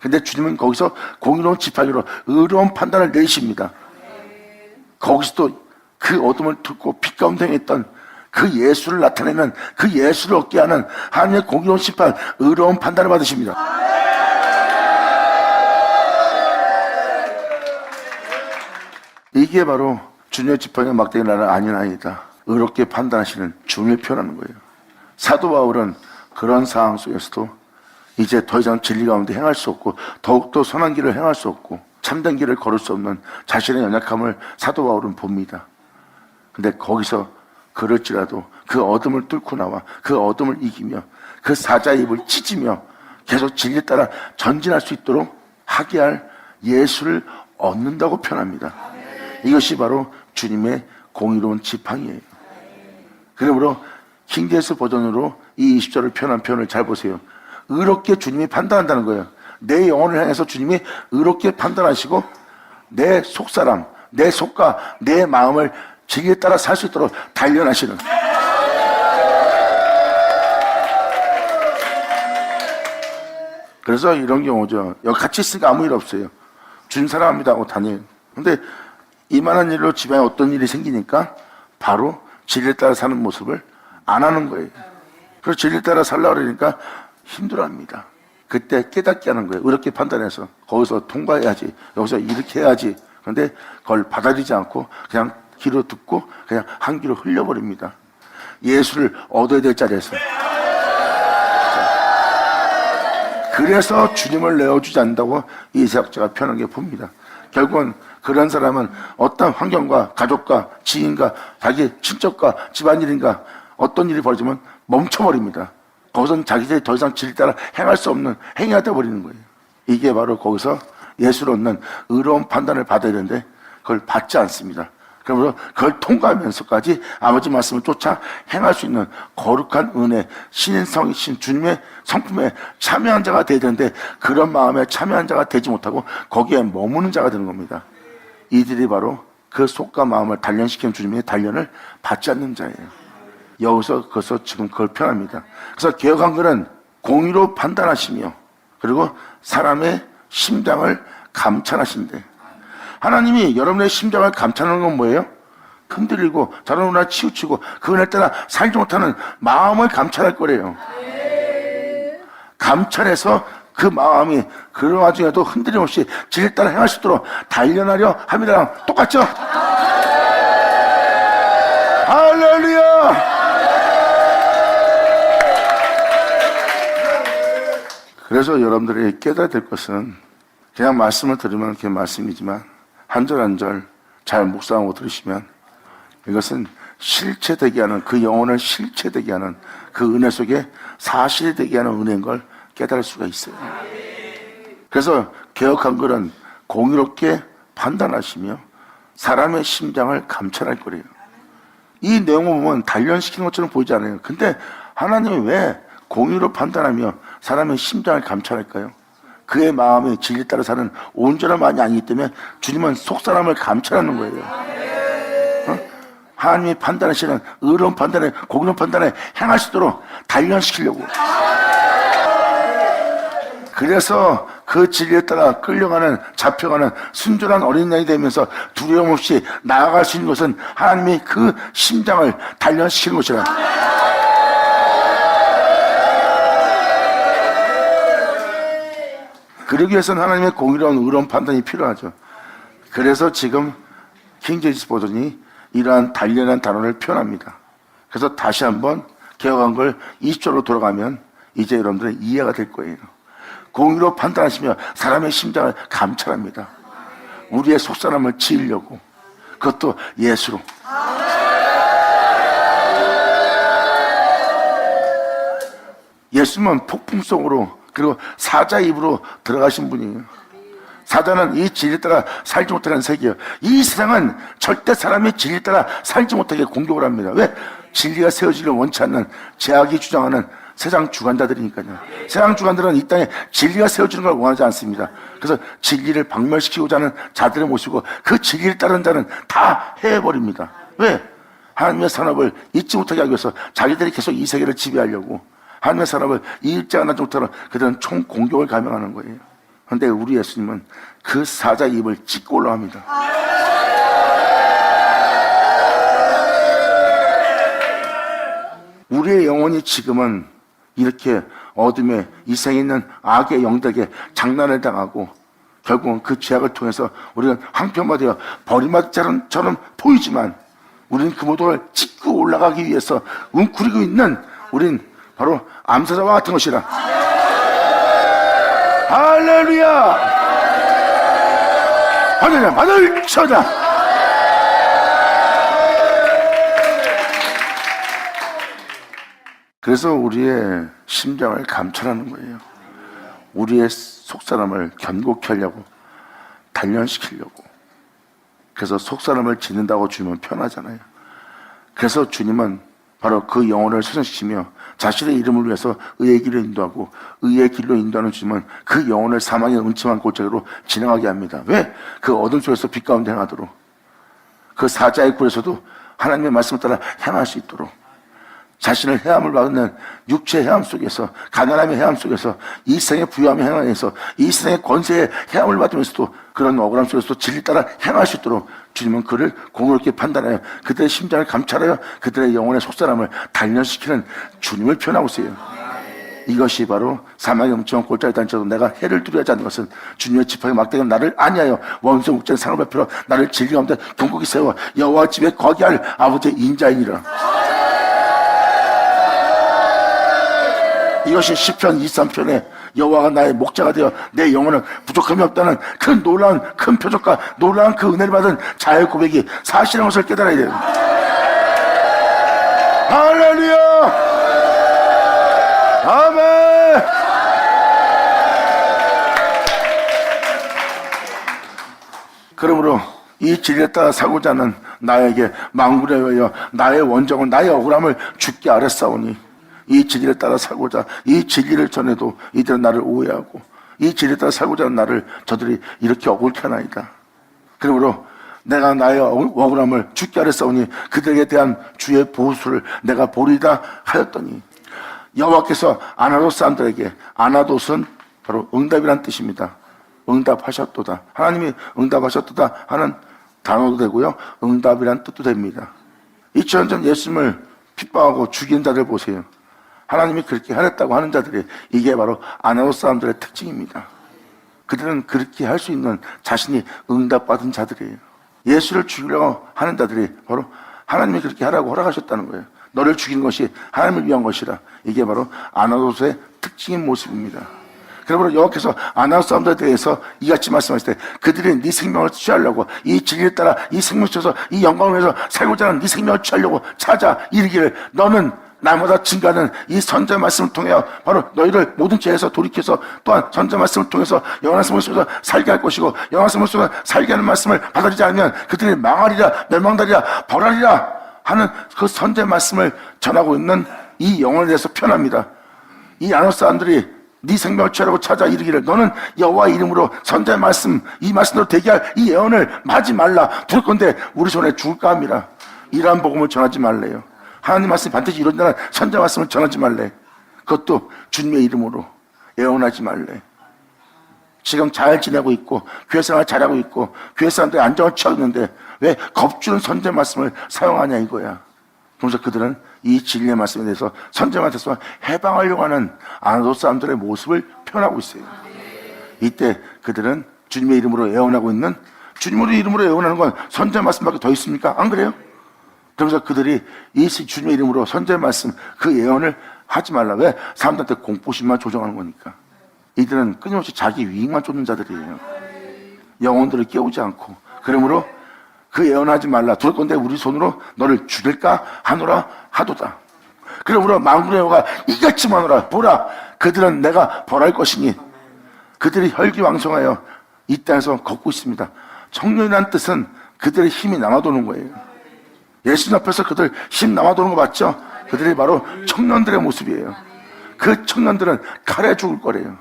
근데 주님은 거기서 공의로운 지팡이로 의로운 판단을 내리십니다. 거기서도 그 어둠을 뚫고 빛 가운데 행했던 그 예수를 나타내는, 그 예수를 얻게 하는 하나님의 공의로운 심판, 의로운 판단을 받으십니다. 이게 바로 주님의 지팡이와 막대기 나라는 아니나이다. 의롭게 판단하시는 주님을 표현하는 거예요. 사도 바울은 그런 상황 속에서도 이제 더 이상 진리 가운데 행할 수 없고 더욱더 선한 길을 행할 수 없고 참된 길을 걸을 수 없는 자신의 연약함을 사도 바울은 봅니다. 근데 거기서 그럴지라도 그 어둠을 뚫고 나와 그 어둠을 이기며 그 사자의 입을 찢으며 계속 진리에 따라 전진할 수 있도록 하게 할 예수를 얻는다고 표현합니다. 이것이 바로 주님의 공의로운 지팡이예요. 그러므로 킹제임스 버전으로 이 20절을 표현한 표현을 잘 보세요. 의롭게 주님이 판단한다는 거예요. 내 영혼을 향해서 주님이 의롭게 판단하시고 내 속사람, 내 속과 내 마음을 진리에 따라 살 수 있도록 단련하시는. 그래서 이런 경우죠. 여기 같이 있으니까 아무 일 없어요. 주님 사랑합니다 하고 다녀요. 근데 이만한 일로 집안에 어떤 일이 생기니까 바로 진리에 따라 사는 모습을 안 하는 거예요. 그래서 진리에 따라 살려고 그러니까 힘들어합니다. 그때 깨닫게 하는 거예요. 이렇게 판단해서 거기서 통과해야지, 여기서 이렇게 해야지. 그런데 그걸 받아들이지 않고 그냥 귀로 듣고 그냥 한 귀로 흘려버립니다. 예수를 얻어야 될 자리에서. 그래서 주님을 내어주지 않는다고 이사역자가 표현하게 봅니다. 결국은 그런 사람은 어떤 환경과 가족과 지인과 자기 친척과 집안일인가 어떤 일이 벌어지면 멈춰버립니다. 거기서는 자기들이 더 이상 진리 따라 행할 수 없는 행위가 되어버리는 거예요. 이게 바로 거기서 예수를 얻는 의로운 판단을 받아야 되는데 그걸 받지 않습니다. 그러면서 그걸 통과하면서까지 아버지 말씀을 쫓아 행할 수 있는 거룩한 은혜, 신인 성이신 주님의 성품에 참여한 자가 되어야 되는데 그런 마음에 참여한 자가 되지 못하고 거기에 머무는 자가 되는 겁니다. 이들이 바로 그 속과 마음을 단련시키는 주님의 단련을 받지 않는 자예요. 여기서 그래서 지금 그걸 표현합니다. 그래서 개혁한 것은 공의로 판단하시며 그리고 사람의 심장을 감찰하신대. 하나님이 여러분의 심장을 감찰하는 건 뭐예요? 흔들리고 다른 누나 치우치고 그 은혜 따라 살지 못하는 마음을 감찰할 거래요. 감찰해서 그 마음이 그런 와중에도 흔들림 없이 진리 따라 행할 수 있도록 단련하려 합니다. 똑같죠? 할렐루야! 그래서 여러분들이 깨달아야 될 것은 그냥 말씀을 들으면 그게 말씀이지만 한 절 한 절 잘 묵상하고 들으시면 이것은 실체되게 하는 그 영혼을 실체되게 하는 그 은혜 속에 사실이 되게 하는 은혜인 걸 깨달을 수가 있어요. 그래서 개혁한 글은 공의롭게 판단하시며 사람의 심장을 감찰할 거래요. 이 내용을 보면 단련시키는 것처럼 보이지 않아요. 근데 하나님이 왜 공의로 판단하며 사람의 심장을 감찰할까요? 그의 마음이 진리 따라 사는 온전한 마음이 아니기 때문에 주님은 속사람을 감찰하는 거예요. 하나님이 판단하시는 의로운 판단에 공의로운 판단에 행할 수 있도록 단련시키려고. 그래서 그 진리에 따라 끌려가는 잡혀가는 순전한 어린 양이 되면서 두려움 없이 나아갈 수 있는 것은 하나님이 그 심장을 단련시키는 것이라. 그러기 위해서는 하나님의 공의로운 의로운 판단이 필요하죠. 그래서 지금 킹제임스 버전이 이러한 단련한 단어를 표현합니다. 그래서 다시 한번 개혁한 걸 20절로 돌아가면 이제 여러분들의 이해가 될 거예요. 공의로 판단하시며 사람의 심장을 감찰합니다. 우리의 속사람을 지으려고. 그것도 예수로. 예수님은 폭풍 속으로 그리고 사자 입으로 들어가신 분이에요. 사자는 이 진리 따라 살지 못하는 세계예요. 이 세상은 절대 사람의 진리 따라 살지 못하게 공격을 합니다. 왜? 진리가 세워지길 원치 않는 제약이 주장하는 세상 주관자들이니까요. 세상 주관들은 이 땅에 진리가 세워지는 걸 원하지 않습니다. 그래서 진리를 박멸시키고자 하는 자들을 모시고 그 진리를 따르는 자는 다 해버립니다. 왜? 하나님의 산업을 잊지 못하게 하기 위해서 자기들이 계속 이 세계를 지배하려고 하나님의 산업을 잃지 않는 쪽처럼 그들은 총 공격을 감행하는 거예요. 그런데 우리 예수님은 그 사자 입을 찢고 올라갑니다. 우리의 영혼이 지금은 이렇게 어둠에 이 생에 있는 악의 영들에게 장난을 당하고 결국은 그 죄악을 통해서 우리는 황폐화되어 버림받은 자처럼 보이지만 우리는 그 모든 걸 찢고 올라가기 위해서 웅크리고 있는 우린 바로 암사자와 같은 것이라. 할렐루야! 하늘에 하늘 쳐다. 그래서 우리의 심장을 감찰하는 거예요. 우리의 속사람을 견고케 하려고, 단련시키려고. 그래서 속사람을 짓는다고 주님은 편하잖아요. 그래서 주님은 바로 그 영혼을 소생시키며 자신의 이름을 위해서 의의 길로 인도하고 의의 길로 인도하는 주님은 그 영혼을 사망의 음침한 골짜기로 진행하게 합니다. 왜? 그 어둠 속에서 빛 가운데 행하도록, 그 사자의 굴에서도 하나님의 말씀을 따라 행할 수 있도록, 자신을 해함을 받는 육체의 해함 속에서, 가난함의 해함 속에서, 이 세상의 부유함의 행함에서, 이 세상의 권세의 해함을 받으면서도 그런 억울함 속에서도 진리 따라 행할 수 있도록 주님은 그를 공의롭게 판단하여 그들의 심장을 감찰하여 그들의 영혼의 속사람을 단련시키는 주님을 표현하고 있어요. 이것이 바로 사망의 음침한 골짜기 단처도 내가 해를 두려워하지 않는 것은 주님의 지팡이 막대기는 나를 아니하여 원수 목전의 상을 베풀어 나를 진리 가운데 경고히 세워 여호와 집에 거기 할 아버지의 인자이니라. 이것이 시편 23편에 여호와가 나의 목자가 되어 내 영혼은 부족함이 없다는 그 놀라운 큰 표적과 놀라운 그 은혜를 받은 자의 고백이 사실인 것을 깨달아야 돼요. 할렐루야! 아멘! 그러므로 이 진리에 따라 살고자 하는 나에게 만군에 의하여 나의 원정을 나의 억울함을 주께 아뢰사오니 이 진리에 따라 살고자 이 진리를 전해도 이들은 나를 오해하고 이 진리에 따라 살고자 하는 나를 저들이 이렇게 억울케 하나이다. 그러므로 내가 나의 억울함을 주께 아뢰사오니 그들에게 대한 주의 보수를 내가 보리다 하였더니 여호와께서 아나돗 사람들에게, 아나돗은 바로 응답이란 뜻입니다. 응답하셨도다. 하나님이 응답하셨도다 하는 단어도 되고요, 응답이란 뜻도 됩니다. 2000년 전 예수님을 핍박하고 죽인 자들 보세요. 하나님이 그렇게 하랬다고 하는 자들이, 이게 바로 아나돗 사람들의 특징입니다. 그들은 그렇게 할 수 있는 자신이 응답받은 자들이에요. 예수를 죽이려고 하는 자들이 바로 하나님이 그렇게 하라고 허락하셨다는 거예요. 너를 죽이는 것이 하나님을 위한 것이라. 이게 바로 아나돗의 특징인 모습입니다. 그러므로 여호와께서 아나돗 사람들에 대해서 이같이 말씀하실 때, 그들이 네 생명을 취하려고, 이 진리에 따라 이 생명을 취해서 이 영광을 위해서 살고자 하는 네 생명을 취하려고 찾아 이르기를, 너는 날마다 증가하는 이 선자 말씀을 통하여 바로 너희를 모든 죄에서 돌이켜서, 또한 선자 말씀을 통해서 영원한 생명을 속에서 살게 할 것이고, 영원한 생명을 속에서 살게 하는 말씀을 받아들이지 않으면 그들이 망하리라, 멸망하리라, 벌하리라 하는 그 선제 말씀을 전하고 있는 이 영혼에 대해서 표현합니다. 이 아나돗 사람들이 네 생명을 취하라고 찾아 이르기를, 너는 여호와의 이름으로 선자의 말씀, 이 말씀으로 대기할 이 예언을 하지 말라. 두를 건데 우리 손에 죽을까 합니다. 이러한 복음을 전하지 말래요. 하나님 말씀이 반드시 이루어진다는 선자 말씀을 전하지 말래. 그것도 주님의 이름으로 예언하지 말래. 지금 잘 지내고 있고 교회 생활 잘하고 있고 교회 사람들이 안정을 취하고 있는데 왜 겁주는 선제 말씀을 사용하냐 이거야. 그래서 그들은 이 진리의 말씀에 대해서 선제 말씀을 해방하려고 하는 아나돗 사람들의 모습을 표현하고 있어요. 이때 그들은 주님의 이름으로 예언하고 있는, 주님의 이름으로 예언하는 건 선제 말씀밖에 더 있습니까? 안 그래요? 그러면서 그들이 이 주님의 이름으로 선제 말씀, 그 예언을 하지 말라. 왜? 사람들한테 공포심만 조정하는 거니까. 이들은 끊임없이 자기 이익만 쫓는 자들이에요. 영혼들을 깨우지 않고. 그러므로 그 예언하지 말라. 두를 건데 우리 손으로 너를 죽일까 하노라 하도다. 그러므로 만군의 여호와가 이같이 말하노라. 보라, 그들은 내가 벌할 것이니 그들이 혈기왕성하여 이 땅에서 걷고 있습니다. 청년이라는 뜻은 그들의 힘이 남아도는 거예요. 예수님 앞에서 그들 힘 남아도는 거 맞죠? 그들이 바로 청년들의 모습이에요. 그 청년들은 칼에 죽을 거래요.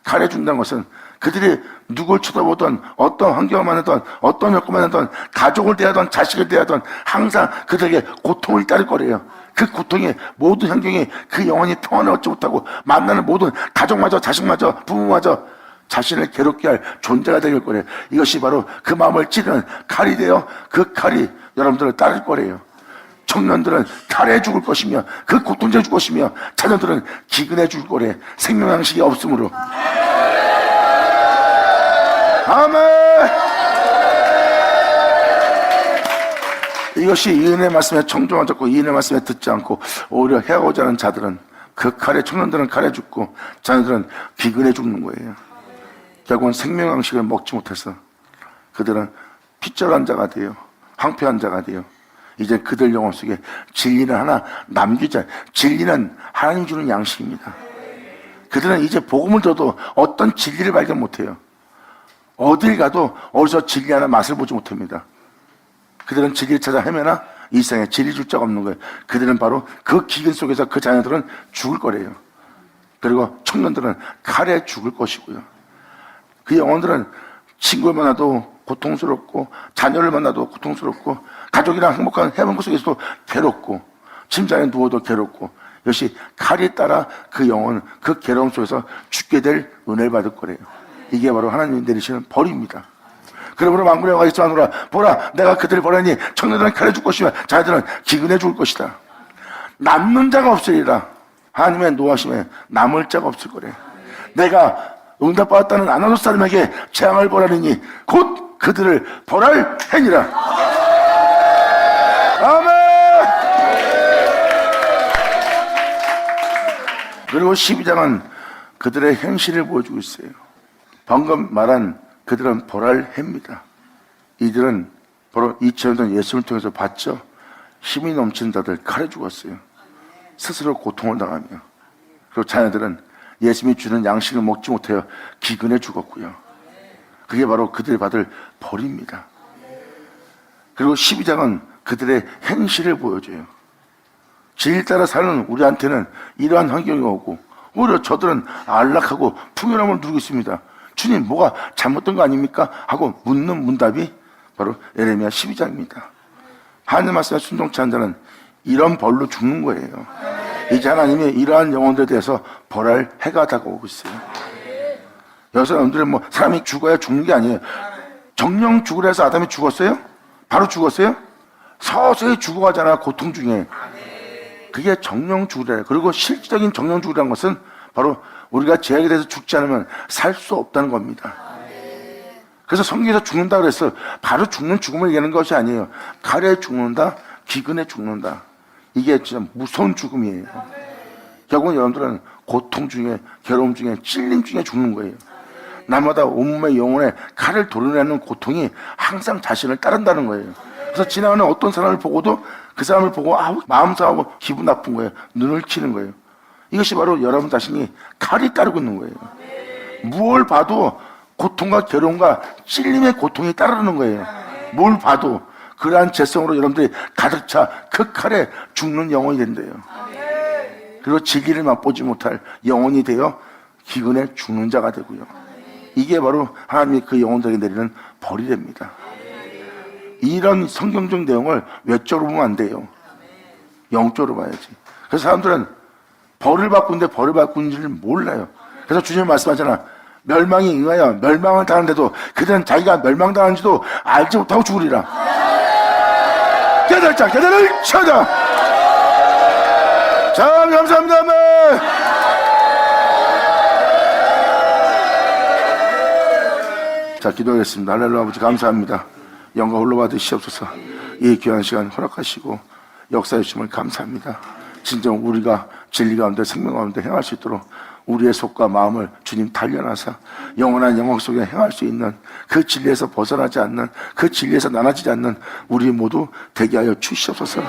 칼에 죽는다는 것은 그들이 누굴 쳐다보던, 어떤 환경을 만나던, 어떤 여건을 만나던, 가족을 대하던, 자식을 대하던 항상 그들에게 고통을 따를 거래요. 그 고통의 모든 환경이 그 영혼이 평안을 얻지 못하고 만나는 모든 가족마저, 자식마저, 부모마저 자신을 괴롭게 할 존재가 될 거래요. 이것이 바로 그 마음을 찌르는 칼이 되어 그 칼이 여러분들을 따를 거래요. 청년들은 칼에 죽을 것이며 그 고통에 죽을 것이며, 자녀들은 기근에 죽을 거래. 생명양식이 없으므로. 아멘. 이것이 이 은혜 말씀에 청종하지 않고 이 은혜 말씀에 듣지 않고 오히려 해하고자 하는 자들은, 그 칼에, 청년들은 칼에 죽고 자녀들은 기근에 죽는 거예요. 결국은 생명양식을 먹지 못해서 그들은 피절한 자가 돼요. 황폐한 자가 돼요. 이제 그들 영혼 속에 진리는 하나 남기자. 진리는 하나님 주는 양식입니다. 그들은 이제 복음을 들어도 어떤 진리를 발견 못해요. 어딜 가도 어디서 진리 하나 맛을 보지 못합니다. 그들은 진리를 찾아 헤매나 이 세상에 진리 줄 자가 없는 거예요. 그들은 바로 그 기근 속에서 그 자녀들은 죽을 거래요. 그리고 청년들은 칼에 죽을 것이고요. 그 영혼들은 친구를 만나도 고통스럽고, 자녀를 만나도 고통스럽고, 가족이랑 행복한 해방구 속에서도 괴롭고, 침상에 누워도 괴롭고, 이것이 칼이 따라 그 영혼, 그 괴로움 속에서 죽게 될 은혜를 받을 거래요. 이게 바로 하나님이 내리시는 벌입니다. 그러므로 만군의 여호와가 이같이 말하노라. 보라, 내가 그들을 벌하니 청년들은 칼에 죽을 것이며 자녀들은 기근에 죽을 것이다. 남는 자가 없으리라. 하나님의 노하심에 남을 자가 없을 거래. 내가 응답받았다는 아나돗 사람에게 재앙을 벌하리니 곧 그들을 벌할 해니라. 아멘. 그리고 12장은 그들의 행실을 보여주고 있어요. 방금 말한 그들은 벌할 해입니다. 이들은 바로 2000년 전 예수를 통해서 봤죠. 힘이 넘치는 자들 칼에 죽었어요. 스스로 고통을 당하며. 그리고 자녀들은 예수님이 주는 양식을 먹지 못하여 기근에 죽었고요. 그게 바로 그들이 받을 벌입니다. 그리고 12장은 그들의 행실을 보여줘요. 진리 따라 사는 우리한테는 이러한 환경이 오고 오히려 저들은 안락하고 풍요함을 누리고 있습니다. 주님 뭐가 잘못된 거 아닙니까? 하고 묻는 문답이 바로 예레미야 12장입니다. 하나님 말씀에 순종치 않은 자는 이런 벌로 죽는 거예요. 이제 하나님이 이러한 영혼들에 대해서 벌할 해가 다가오고 있어요. 여기서 여러분들은 뭐 사람이 죽어야 죽는 게 아니에요. 정령 죽으라 해서 아담이 죽었어요? 바로 죽었어요? 서서히 죽어가잖아, 고통 중에. 그게 정령 죽으라. 그리고 실질적인 정령 죽으라는 것은 바로 우리가 죄악에 대해서 죽지 않으면 살 수 없다는 겁니다. 그래서 성경에서 죽는다 그랬어. 바로 죽는 죽음을 얘기하는 것이 아니에요. 가래에 죽는다, 기근에 죽는다. 이게 진짜 무서운 죽음이에요. 결국은 여러분들은 고통 중에, 괴로움 중에, 찔림 중에 죽는 거예요. 날마다 온몸의 영혼에 칼을 도려내는 고통이 항상 자신을 따른다는 거예요. 그래서 지나가는 어떤 사람을 보고도 그 사람을 보고 마음 상하고 기분 나쁜 거예요. 눈을 치는 거예요. 이것이 바로 여러분 자신이 칼이 따르고 있는 거예요. 무엇을 봐도 고통과 괴로움과 찔림의 고통이 따르는 거예요. 뭘 봐도 그러한 죄성으로 여러분들이 가득 차 그 칼에 죽는 영혼이 된대요. 그리고 진리를 맛보지 못할 영혼이 되어 기근에 죽는 자가 되고요. 이게 바로 하나님이 그 영혼들에게 내리는 벌이 됩니다. 이런 성경적 내용을 외적으로 보면 안 돼요. 영적으로 봐야지. 그래서 사람들은 벌을 받고 있는데 벌을 받고 있는지를 몰라요. 그래서 주님 말씀하잖아. 멸망이 응하여 멸망을 당하는데도 그들은 자기가 멸망당하는지도 알지 못하고 죽으리라. 깨달자 깨달을 찾아. 자, 감사합니다. 아멘. 자, 기도하겠습니다. 할렐루야. 아버지 감사합니다. 영광 홀로 받으시옵소서. 이 귀한 시간 허락하시고 역사해 주심을 감사합니다. 진정 우리가 진리 가운데 생명 가운데 행할 수 있도록 우리의 속과 마음을 주님 단련하사 영원한 영광 속에 행할 수 있는 그 진리에서 벗어나지 않는, 그 진리에서 나눠지지 않는 우리 모두 되게 하여 주시옵소서.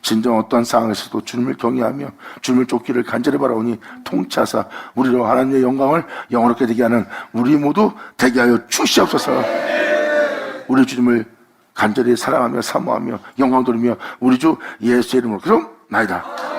진정 어떤 상황에서도 주님을 경외하며 주님을 쫓기를 간절히 바라오니 통치하사 우리로 하나님의 영광을 영원하게 되게 하는 우리 모두 되게 하여 주시옵소서. 우리 주님을 간절히 사랑하며 사모하며 영광 돌리며 우리 주 예수의 이름으로 그럼 나이다.